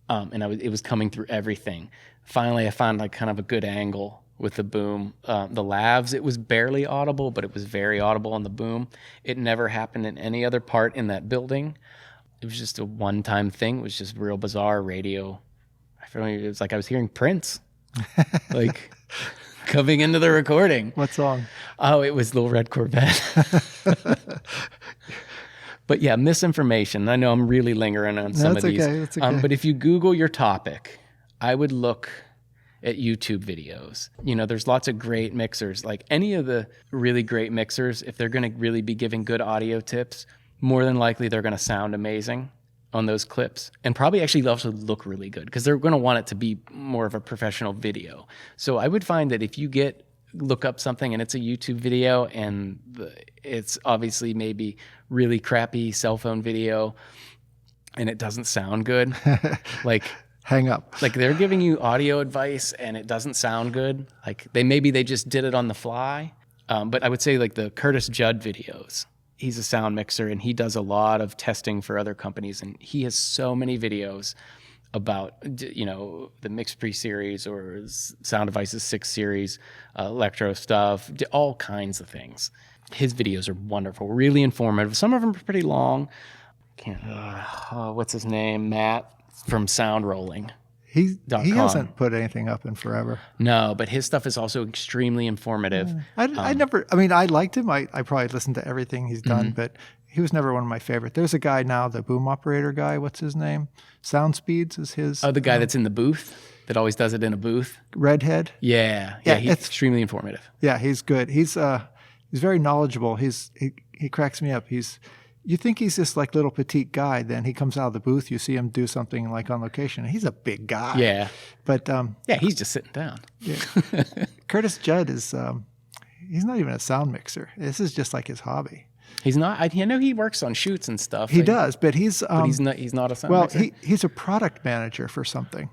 And it was coming through everything. Finally, I found like kind of a good angle with the boom. The lavs, it was barely audible, but it was very audible on the boom. It never happened in any other part in that building. It was just a one-time thing. It was just real bizarre radio. I feel like it was like I was hearing Prince, like coming into the recording. What song? Oh, it was Little Red Corvette. But yeah, misinformation. I know I'm really lingering on some of these. That's okay. But if you Google your topic, I would look at YouTube videos. There's lots of great mixers. Like any of the really great mixers, if they're going to really be giving good audio tips, more than likely they're going to sound amazing on those clips, and probably actually also look really good because they're going to want it to be more of a professional video. So I would find that if you get look up something and it's a YouTube video and it's obviously maybe really crappy cell phone video and it doesn't sound good. Like, hang up. like they're giving you audio advice and it doesn't sound good. Like they just did it on the fly. But I would say like the Curtis Judd videos, he's a sound mixer and he does a lot of testing for other companies. And he has so many videos about, the Mix Pre series or Sound Devices 6 series, electro stuff, all kinds of things. His videos are wonderful, really informative. Some of them are pretty long. What's his name? Matt from Sound Rolling. He hasn't put anything up in forever. No, but his stuff is also extremely informative. I liked him. I probably listened to everything he's done, but he was never one of my favorite. There's a guy now, the boom operator guy. What's his name? Sound Speeds is his. Oh, the guy that's in the booth, that always does it in a booth. Redhead. Yeah, he's extremely informative. Yeah, he's good. He's very knowledgeable. He cracks me up. You think he's this like little petite guy, then he comes out of the booth, you see him do something like on location. He's a big guy. Yeah. But he's just sitting down. Yeah. Curtis Judd is he's not even a sound mixer. This is just like his hobby. He's not. I know he works on shoots and stuff. He does, but he's not a sound mixer. Well, he's a product manager for something.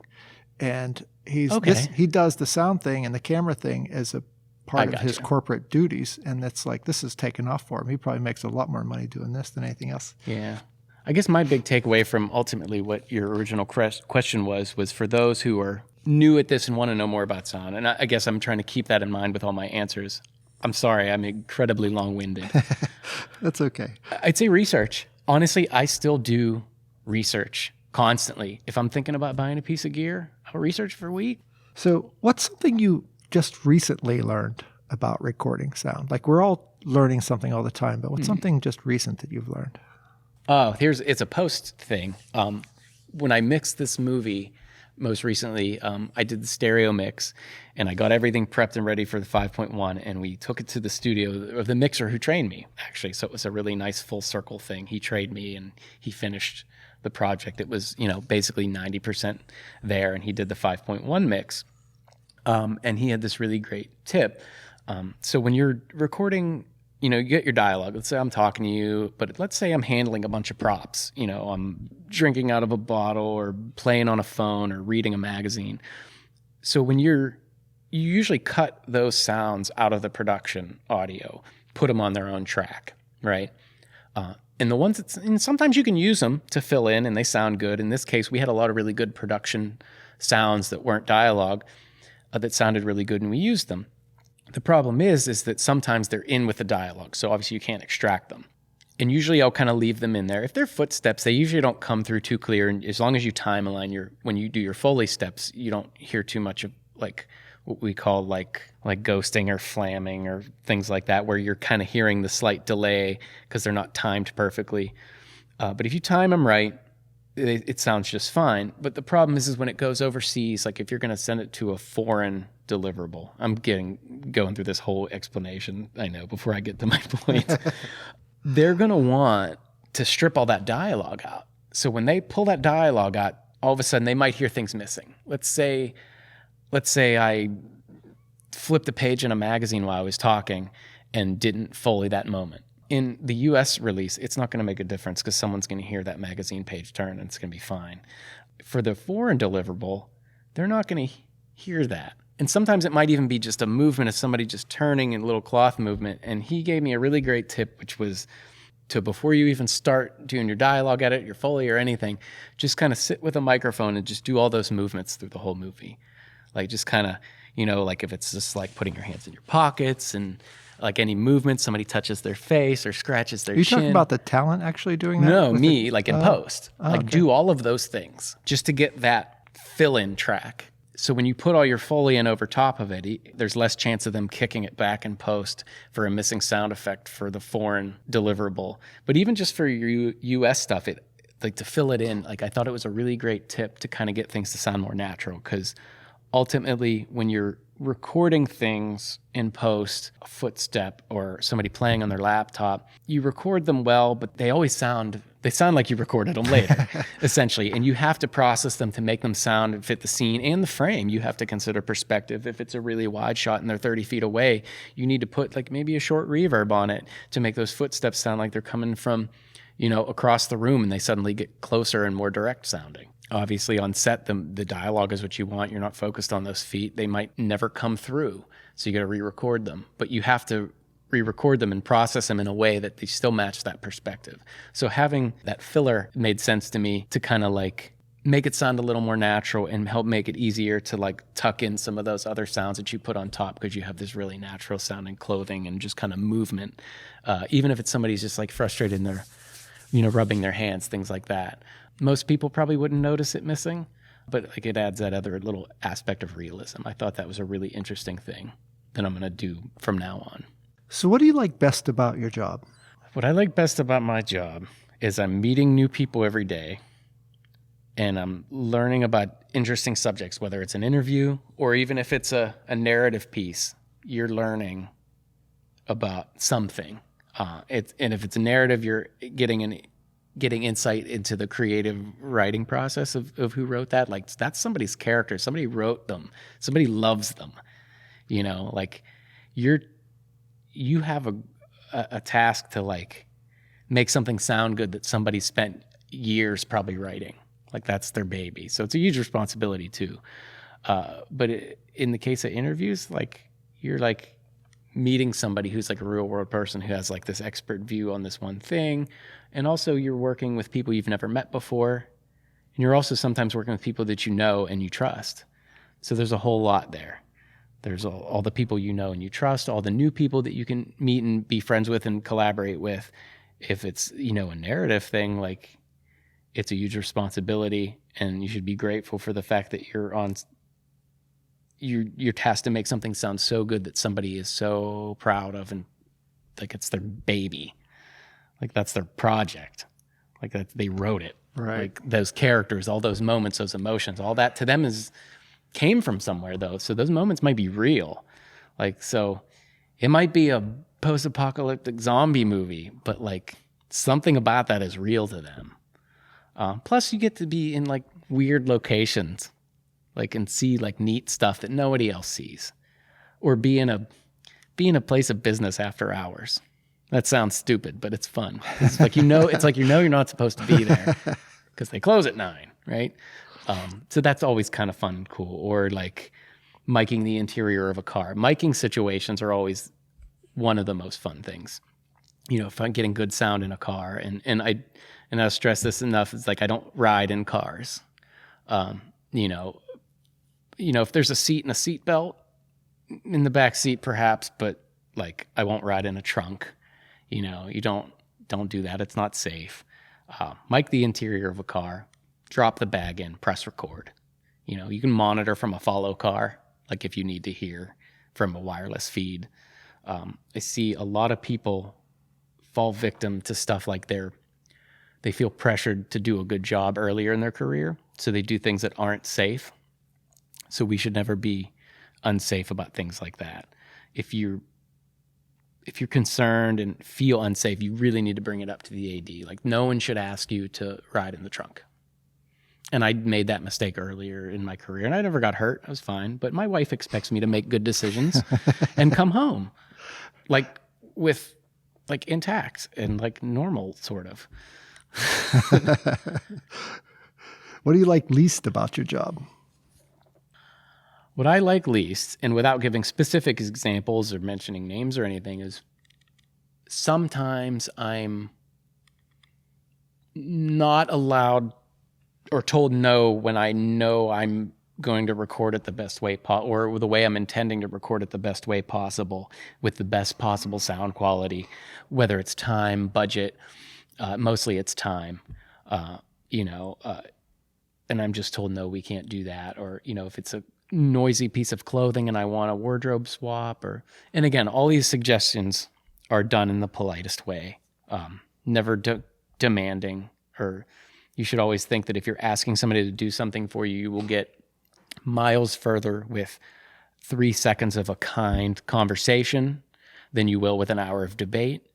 And he does the sound thing and the camera thing as a part of his corporate duties, and that's like, this is taken off for him. He probably makes a lot more money doing this than anything else. Yeah. I guess my big takeaway from ultimately what your original question was for those who are new at this and want to know more about sound, and I guess I'm trying to keep that in mind with all my answers. I'm sorry, I'm incredibly long-winded. That's okay. I'd say research. Honestly, I still do research constantly. If I'm thinking about buying a piece of gear, I'll research for a week. So what's something you just recently learned about recording sound? Like, we're all learning something all the time, but what's something just recent that you've learned? Oh, it's a post thing. When I mixed this movie most recently, I did the stereo mix and I got everything prepped and ready for the 5.1, and we took it to the studio of the mixer who trained me, actually. So it was a really nice full circle thing. He trained me and he finished the project. It was, basically 90% there, and he did the 5.1 mix. And he had this really great tip. So when you're recording, you get your dialogue. Let's say I'm talking to you, but let's say I'm handling a bunch of props. I'm drinking out of a bottle or playing on a phone or reading a magazine. So when you usually cut those sounds out of the production audio, put them on their own track, right? And the ones and sometimes you can use them to fill in and they sound good. In this case, we had a lot of really good production sounds that weren't dialogue. That sounded really good, and we used them. The problem is that sometimes they're in with the dialogue, so obviously you can't extract them. And usually I'll kind of leave them in there. If they're footsteps, they usually don't come through too clear, and as long as you time align when you do your Foley steps, you don't hear too much of like what we call like ghosting or flamming or things like that, where you're kind of hearing the slight delay because they're not timed perfectly. But if you time them right, it sounds just fine. But the problem is when it goes overseas, like if you're going to send it to a foreign deliverable, I'm going through this whole explanation, I know, before I get to my point. They're going to want to strip all that dialogue out. So when they pull that dialogue out, all of a sudden they might hear things missing. Let's say I flipped a page in a magazine while I was talking and didn't Foley that moment. In the US release, it's not going to make a difference because someone's going to hear that magazine page turn and it's going to be fine. For the foreign deliverable, they're not going to hear that. And sometimes it might even be just a movement of somebody just turning in a little cloth movement. And he gave me a really great tip, which was to, before you even start doing your dialogue edit, your Foley or anything, just kind of sit with a microphone and just do all those movements through the whole movie. Like just kind of, like if it's just like putting your hands in your pockets and like any movement, somebody touches their face or scratches their chin. Are you talking about the talent actually doing that? No, me, like in post. Do all of those things just to get that fill-in track. So when you put all your Foley in over top of it, there's less chance of them kicking it back in post for a missing sound effect for the foreign deliverable. But even just for your US stuff, to fill it in, like I thought it was a really great tip to kind of get things to sound more natural, because ultimately, when you're recording things in post, a footstep or somebody playing on their laptop, you record them well, but they sound like you recorded them later, essentially. And you have to process them to make them sound and fit the scene and the frame. You have to consider perspective. If it's a really wide shot and they're 30 feet away, you need to put like maybe a short reverb on it to make those footsteps sound like they're coming from, across the room, and they suddenly get closer and more direct sounding. Obviously, on set, the dialogue is what you want. You're not focused on those feet. They might never come through, so you got to re-record them. But you have to re-record them and process them in a way that they still match that perspective. So having that filler made sense to me to kind of like make it sound a little more natural and help make it easier to like tuck in some of those other sounds that you put on top, because you have this really natural sounding clothing and just kind of movement. Even if it's somebody's just like frustrated and they're, rubbing their hands, things like that. Most people probably wouldn't notice it missing, but like it adds that other little aspect of realism. I thought that was a really interesting thing that I'm going to do from now on. So what do you like best about your job? What I like best about my job is I'm meeting new people every day, and I'm learning about interesting subjects, whether it's an interview or even if it's a narrative piece. You're learning about something. And if it's a narrative, you're getting insight into the creative writing process of who wrote that. Like, that's somebody's character. Somebody wrote them. Somebody loves them. Like you have a task to like make something sound good that somebody spent years probably writing. Like, that's their baby. So it's a huge responsibility too. But in the case of interviews, like, you're like meeting somebody who's like a real world person who has like this expert view on this one thing. And also you're working with people you've never met before. And you're also sometimes working with people that you know and you trust. So there's a whole lot there. There's all the people you know and you trust, all the new people that you can meet and be friends with and collaborate with. If it's, a narrative thing, like, it's a huge responsibility, and you should be grateful for the fact that you're tasked to make something sound so good that somebody is so proud of, and like it's their baby, like that's their project, like that they wrote it, right? Like those characters, all those moments, those emotions, all that to them came from somewhere though. So those moments might be real, like, so it might be a post-apocalyptic zombie movie, but like something about that is real to them. Plus you get to be in like weird locations, like, and see like neat stuff that nobody else sees, or be in a place of business after hours. That sounds stupid, but it's fun. It's like, you're not supposed to be there because they close at 9, right? So that's always kind of fun and cool. Or like miking the interior of a car. Miking situations are always one of the most fun things. If I'm getting good sound in a car, and I'll stress this enough, it's like, I don't ride in cars. If there's a seat and a seat belt in the back seat, perhaps, but like, I won't ride in a trunk. You don't do that. It's not safe. Mic the interior of a car, drop the bag in, press record. You can monitor from a follow car, like if you need to hear from a wireless feed. I see a lot of people fall victim to stuff like they feel pressured to do a good job earlier in their career, so they do things that aren't safe. So we should never be unsafe about things like that. If you're concerned and feel unsafe, you really need to bring it up to the AD. Like, no one should ask you to ride in the trunk. And I made that mistake earlier in my career, and I never got hurt. I was fine. But my wife expects me to make good decisions and come home like with like intact and like normal, sort of. What do you like least about your job? What I like least, and without giving specific examples or mentioning names or anything, is sometimes I'm not allowed or told no when I know I'm going to record it the best way or the way I'm intending to record it the best way possible, with the best possible sound quality, whether it's time, budget, mostly it's time, and I'm just told, no, we can't do that. Or, if it's a noisy piece of clothing and I want a wardrobe swap, and again, all these suggestions are done in the politest way, never demanding. Or you should always think that if you're asking somebody to do something for you, you will get miles further with 3 seconds of a kind conversation than you will with an hour of debate.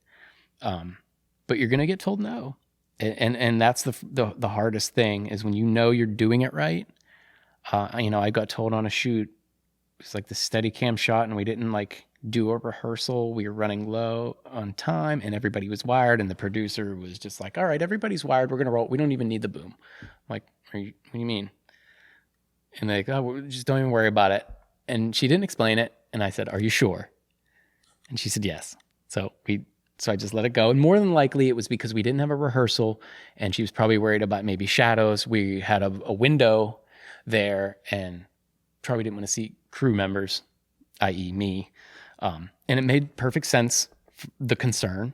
But you're going to get told no. And that's the hardest thing is when you know you're doing it right. I got told on a shoot, it's like the Steadicam shot, and we didn't like do a rehearsal. We were running low on time, and everybody was wired, and the producer was just like, all right, everybody's wired. We're going to roll. We don't even need the boom. I'm like, what do you mean? And they're like, oh, just don't even worry about it. And she didn't explain it. And I said, are you sure? And she said, yes. So I just let it go. And more than likely it was because we didn't have a rehearsal and she was probably worried about maybe shadows. We had a window there and probably didn't want to see crew members, i.e. me. And it made perfect sense, the concern.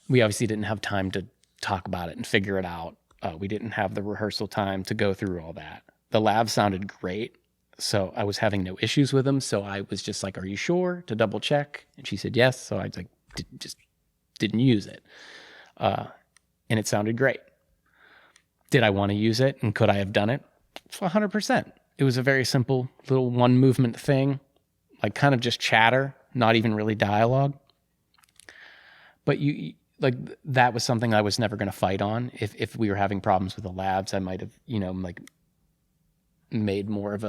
We obviously didn't have time to talk about it and figure it out. We didn't have the rehearsal time to go through all that. The lab sounded great. So I was having no issues with them. So I was just like, are you sure, to double check? And she said, yes. So I like just didn't use it. And it sounded great. Did I want to use it? And could I have done it? 100%. It was a very simple little one movement thing, like kind of just chatter, not even really dialogue. But like that was something I was never going to fight on. If we were having problems with the labs, I might have, like made more of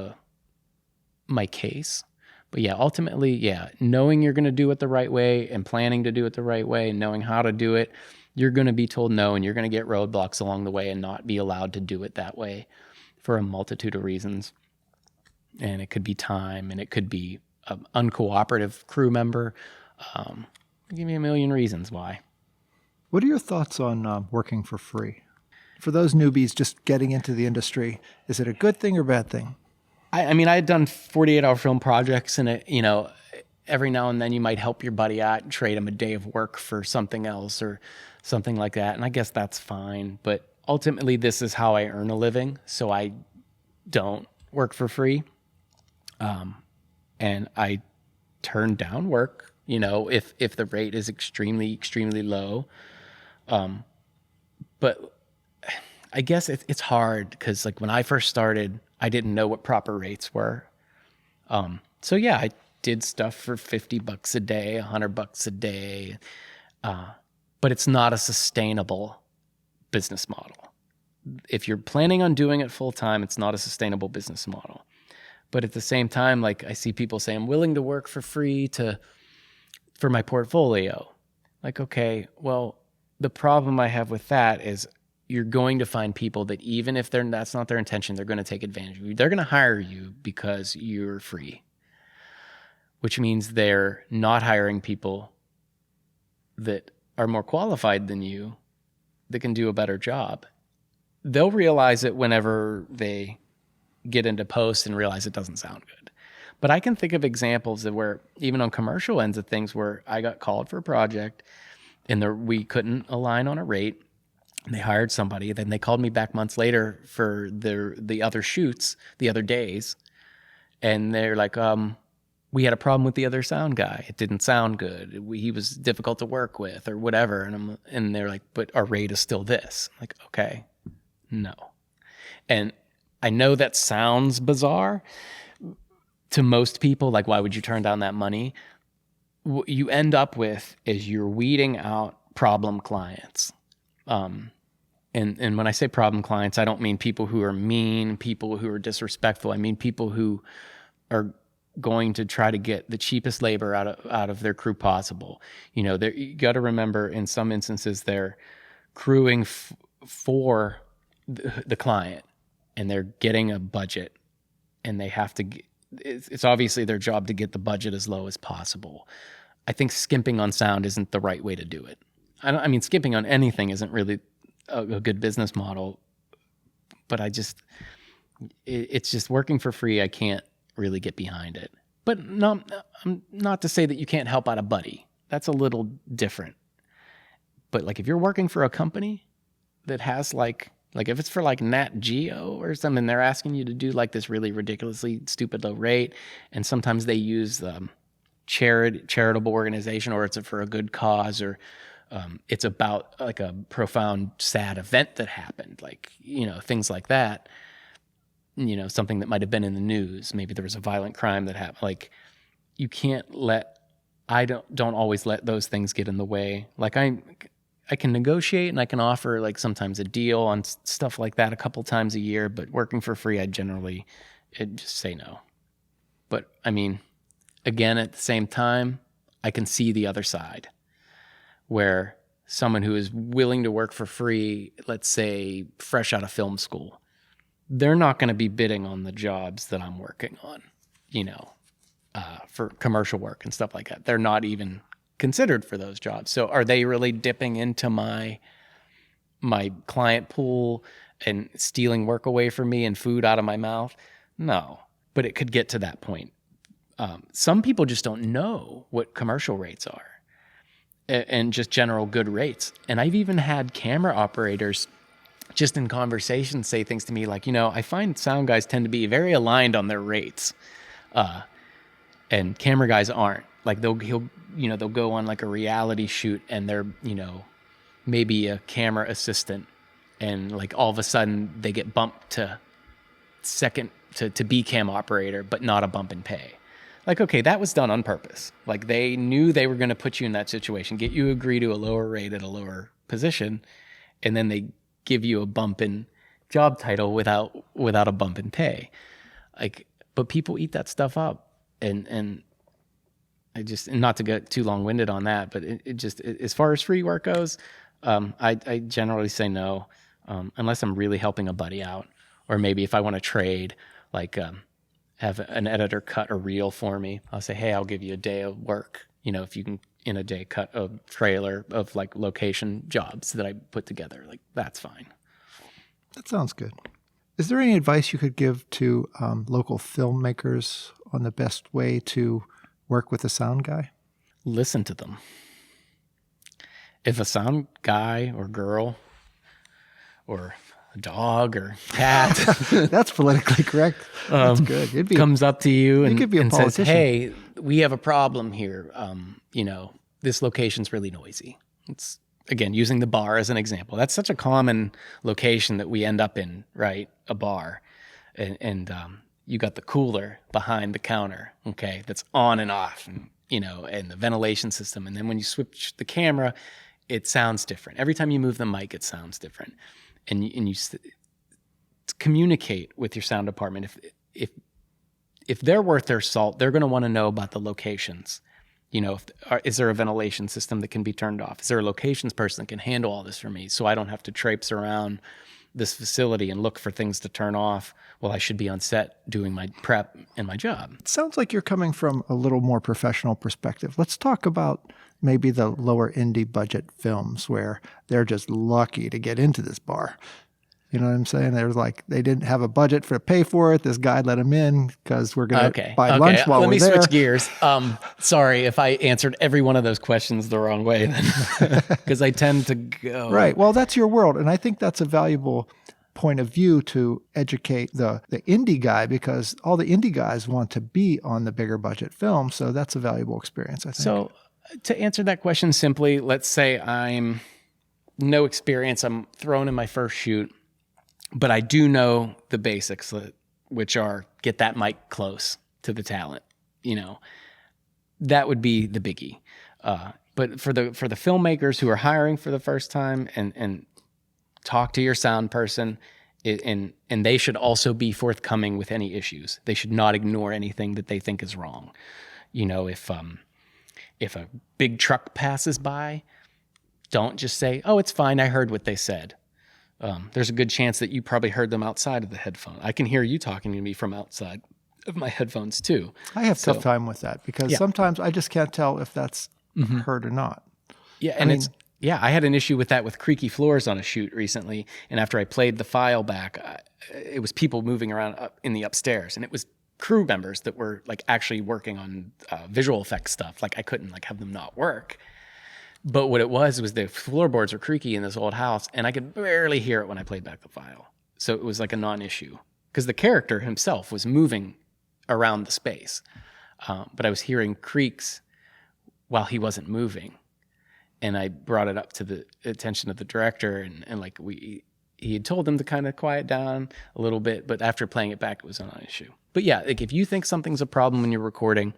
my case. But yeah, ultimately, yeah, knowing you're going to do it the right way and planning to do it the right way and knowing how to do it, you're going to be told no, and you're going to get roadblocks along the way and not be allowed to do it that way for a multitude of reasons. And it could be time, and it could be an uncooperative crew member. Give me a million reasons why. What are your thoughts on working for free? For those newbies just getting into the industry, is it a good thing or bad thing? I mean, I had done 48-hour film projects, and every now and then you might help your buddy out and trade him a day of work for something else or something like that. And I guess that's fine. But ultimately, this is how I earn a living. So I don't work for free. And I turn down work, if the rate is extremely, extremely low. But I guess it's hard because like when I first started, I didn't know what proper rates were. So yeah, I did stuff for $50 a day, $100 a day. But it's not a sustainable business model. If you're planning on doing it full time, it's not a sustainable business model. But at the same time, like I see people say, I'm willing to work for free for my portfolio. Like, okay, well, the problem I have with that is you're going to find people that even if that's not their intention, they're going to take advantage of you. They're going to hire you because you're free, which means they're not hiring people that are more qualified than you that can do a better job. They'll realize it whenever they get into post and realize it doesn't sound good. But I can think of examples of where even on commercial ends of things where I got called for a project and we couldn't align on a rate. They hired somebody. Then they called me back months later for the other shoots, the other days. And they're like, we had a problem with the other sound guy. It didn't sound good. He was difficult to work with or whatever. And they're like, but our rate is still this. I'm like, okay, no. And I know that sounds bizarre to most people. Like, why would you turn down that money? What you end up with is you're weeding out problem clients. And when I say problem clients, I don't mean people who are mean, people who are disrespectful. I mean people who are going to try to get the cheapest labor out of their crew possible. You got to remember, in some instances, they're crewing for the client, and they're getting a budget, and they have to. It's obviously their job to get the budget as low as possible. I think skimping on sound isn't the right way to do it. I mean, skimping on anything isn't really a good business model, but it's just working for free. I can't really get behind it. But not to say that you can't help out a buddy. That's a little different. But like if you're working for a company that has like if it's for like Nat Geo or something, they're asking you to do like this really ridiculously stupid low rate, and sometimes they use charitable organization, or it's for a good cause, or it's about like a profound, sad event that happened, like, things like that. something that might have been in the news. Maybe there was a violent crime that happened. Like, you can't I don't always let those things get in the way. Like, I can negotiate and I can offer like sometimes a deal on stuff like that a couple times a year, but working for free, I generally just say no. But I mean, again, at the same time, I can see the other side where someone who is willing to work for free, let's say fresh out of film school, they're not going to be bidding on the jobs that I'm working on, for commercial work and stuff like that. They're not even considered for those jobs. So are they really dipping into my client pool and stealing work away from me and food out of my mouth? No, but it could get to that point. Some people just don't know what commercial rates are and just general good rates. And I've even had camera operators just in conversation say things to me like, I find sound guys tend to be very aligned on their rates. And camera guys aren't. Like they'll go on like a reality shoot and they're, maybe a camera assistant, and like all of a sudden they get bumped to second to B cam operator, but not a bump in pay. Like, okay, that was done on purpose. Like they knew they were going to put you in that situation, get you to agree to a lower rate at a lower position, and then they give you a bump in job title without a bump in pay. Like, but people eat that stuff up. And I just, not to get too long-winded on that, but it just, as far as free work goes, I generally say no, unless I'm really helping a buddy out, or maybe if I want to trade, like have an editor cut a reel for me. I'll say, hey, I'll give you a day of work. If you can in a day cut a trailer of like location jobs that I put together, like that's fine. That sounds good. Is there any advice you could give to local filmmakers on the best way to work with a sound guy? Listen to them. If a sound guy or girl or a dog or cat that's politically correct. That's good. Comes up to you and says, politician. hey, we have a problem here. This location's really noisy. It's, again, using the bar as an example. That's such a common location that we end up in, right? A bar. And you got the cooler behind the counter, okay, that's on and off, and the ventilation system. And then when you switch the camera, it sounds different. Every time you move the mic, it sounds different. And you communicate with your sound department. If they're worth their salt, they're going to want to know about the locations. Is there a ventilation system that can be turned off? Is there a locations person that can handle all this for me, so I don't have to traipse around this facility and look for things to turn off while I should be on set doing my prep and my job? It sounds like you're coming from a little more professional perspective. Let's talk about maybe the lower indie budget films where they're just lucky to get into this bar. You know what I'm saying? They're like, they didn't have a budget to pay for it. This guy let them in because we're going to buy lunch while we're there. Let me switch gears. Sorry if I answered every one of those questions the wrong way, then, because I tend to go. Right. Well, that's your world. And I think that's a valuable point of view to educate the indie guy, because all the indie guys want to be on the bigger budget film. So that's a valuable experience, I think. So to answer that question simply, let's say I'm no experience. I'm thrown in my first shoot. But I do know the basics, which are get that mic close to the talent. That would be the biggie. But for the filmmakers who are hiring for the first time, and talk to your sound person, and they should also be forthcoming with any issues. They should not ignore anything that they think is wrong. If a big truck passes by, don't just say, "Oh, it's fine. I heard what they said." There's a good chance that you probably heard them outside of the headphone. I can hear you talking to me from outside of my headphones too. I have tough time with that because sometimes I just can't tell if that's heard or not. Yeah, I had an issue with that with creaky floors on a shoot recently, and after I played the file back, it was people moving around up in the upstairs, and it was crew members that were like actually working on visual effects stuff. Like I couldn't like have them not work. But what it was the floorboards were creaky in this old house, and I could barely hear it when I played back the file. So it was like a non-issue because the character himself was moving around the space. But I was hearing creaks while he wasn't moving. And I brought it up to the attention of the director, and like he had told them to kind of quiet down a little bit, but after playing it back, it was not an issue. But yeah, like if you think something's a problem when you're recording,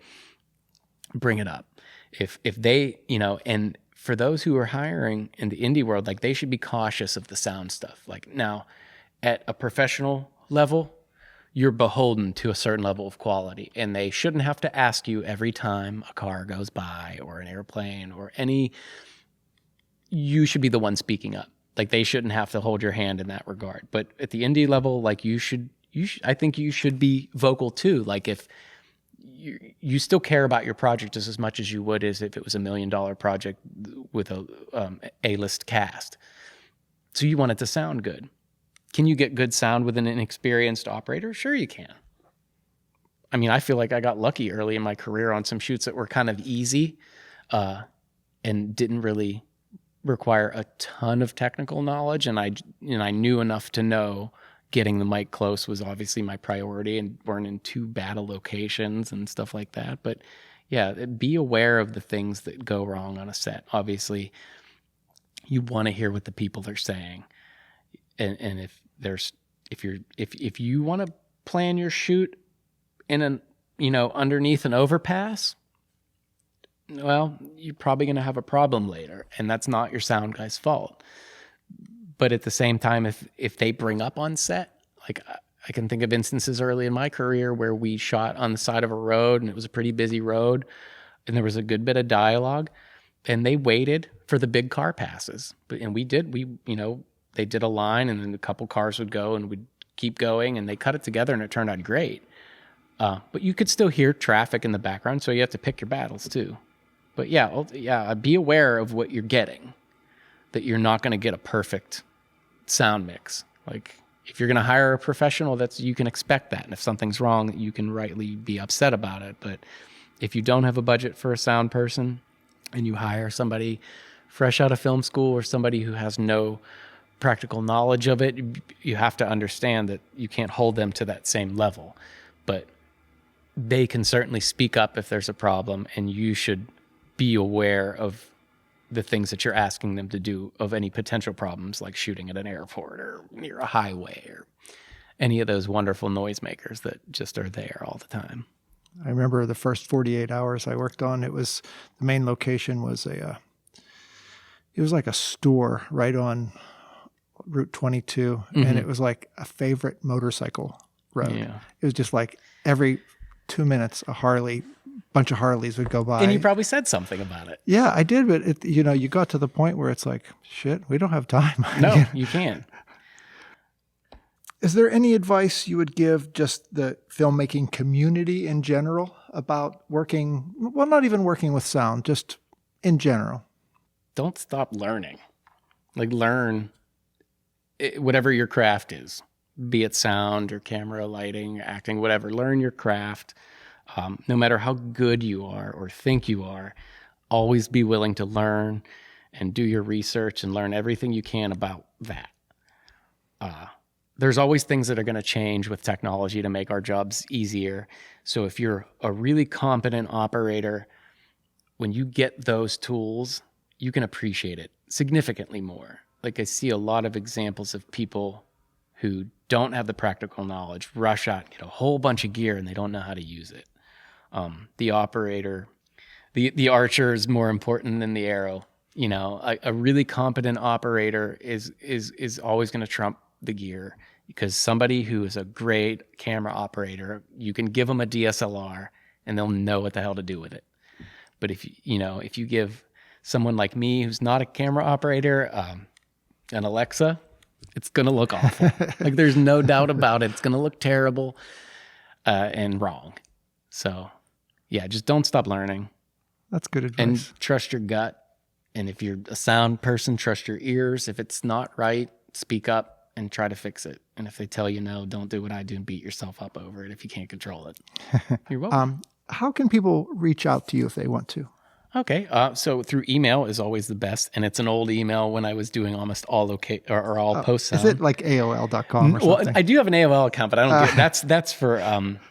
bring it up. If they, and for those who are hiring in the indie world, like they should be cautious of the sound stuff. Like now at a professional level, you're beholden to a certain level of quality, and they shouldn't have to ask you every time a car goes by or an airplane or you should be the one speaking up. Like they shouldn't have to hold your hand in that regard. But at the indie level, like I think you should be vocal too. Like if you still care about your project just as much as you would as if it was $1 million project with A-list cast. So you want it to sound good. Can you get good sound with an inexperienced operator? Sure you can. I mean, I feel like I got lucky early in my career on some shoots that were kind of easy and didn't really require a ton of technical knowledge. And I knew enough to know getting the mic close was obviously my priority, and weren't in too bad of locations and stuff like that. But yeah, be aware of the things that go wrong on a set. Obviously, you want to hear what the people are saying. And if you want to plan your shoot in underneath an overpass, well, you're probably going to have a problem later, and that's not your sound guy's fault. But at the same time, if they bring up on set, like I can think of instances early in my career where we shot on the side of a road and it was a pretty busy road and there was a good bit of dialogue, and they waited for the big car passes. They did a line and then a couple cars would go and we'd keep going, and they cut it together and it turned out great. But you could still hear traffic in the background, so you have to pick your battles too. But yeah, be aware of what you're getting, that you're not going to get a perfect sound mix. Like if you're going to hire a professional, you can expect that. And if something's wrong, you can rightly be upset about it. But if you don't have a budget for a sound person and you hire somebody fresh out of film school or somebody who has no practical knowledge of it, you have to understand that you can't hold them to that same level. But they can certainly speak up if there's a problem, and you should be aware of the things that you're asking them to do, of any potential problems like shooting at an airport or near a highway or any of those wonderful noisemakers that just are there all the time. I remember the first 48 hours I worked on, the main location was it was like a store right on Route 22, and it was like a favorite motorcycle road. Yeah. It was just like every 2 minutes a bunch of Harleys would go by. And you probably said something about it. Yeah, I did, but you got to the point where it's like, shit, we don't have time. No, you can't. Is there any advice you would give just the filmmaking community in general about not even working with sound, just in general? Don't stop learning. Like learn whatever your craft is, be it sound or camera, lighting, acting, whatever. Learn your craft. No matter how good you are or think you are, always be willing to learn and do your research and learn everything you can about that. There's always things that are going to change with technology to make our jobs easier. So if you're a really competent operator, when you get those tools, you can appreciate it significantly more. Like I see a lot of examples of people who don't have the practical knowledge, rush out, get a whole bunch of gear, and they don't know how to use it. The operator, the archer is more important than the arrow. A really competent operator is always going to trump the gear, because somebody who is a great camera operator, you can give them a DSLR and they'll know what the hell to do with it. But if you give someone like me who's not a camera operator an Alexa, it's going to look awful. Like there's no doubt about it. It's going to look terrible and wrong. So yeah, just don't stop learning. That's good advice. And trust your gut. And if you're a sound person, trust your ears. If it's not right, speak up and try to fix it. And if they tell you no, don't do what I do and beat yourself up over it if you can't control it. You're welcome. How can people reach out to you if they want to? Okay, so through email is always the best, and it's an old email when I was doing almost all all post sound. Is it like AOL.com or something? Well, I do have an AOL account, but I don't get that's for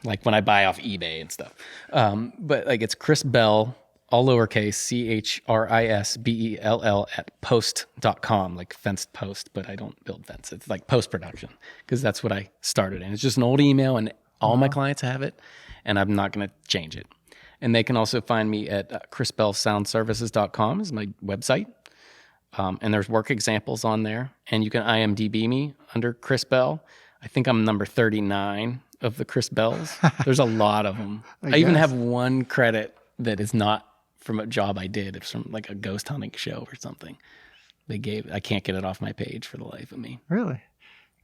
like when I buy off eBay and stuff. But like it's Chris Bell all lowercase, CHRISBELL at post.com, like fenced post, but I don't build fence. It's like post-production because that's what I started in. It's just an old email and all my clients have it, and I'm not going to change it. And they can also find me at chrisbellsoundservices.com is my website. And there's work examples on there. And you can IMDb me under Chris Bell. I think I'm number 39 of the Chris Bells. There's a lot of them. I even have one credit that is not from a job I did. It's from like a ghost hunting show or something. I can't get it off my page for the life of me. Really?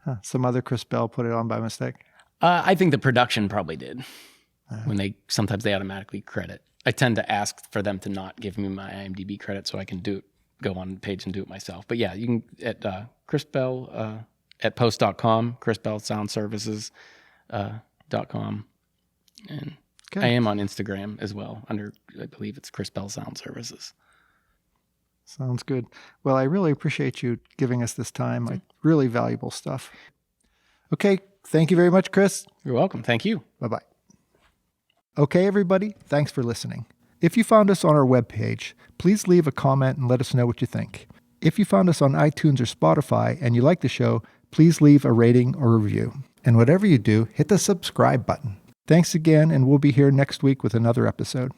Huh. Some other Chris Bell put it on by mistake? I think the production probably did. When sometimes they automatically credit. I tend to ask for them to not give me my IMDb credit so I can go on the page and do it myself. But yeah, you can at Chris Bell at post.com, chrisbellsoundservices.com. And I am on Instagram as well under, I believe it's Chris Bell Sound Services. Sounds good. Well, I really appreciate you giving us this time. Really valuable stuff. Okay. Thank you very much, Chris. You're welcome. Thank you. Bye-bye. Okay, everybody, thanks for listening. If you found us on our webpage, please leave a comment and let us know what you think. If you found us on iTunes or Spotify and you like the show, please leave a rating or review. And whatever you do, hit the subscribe button. Thanks again, and we'll be here next week with another episode.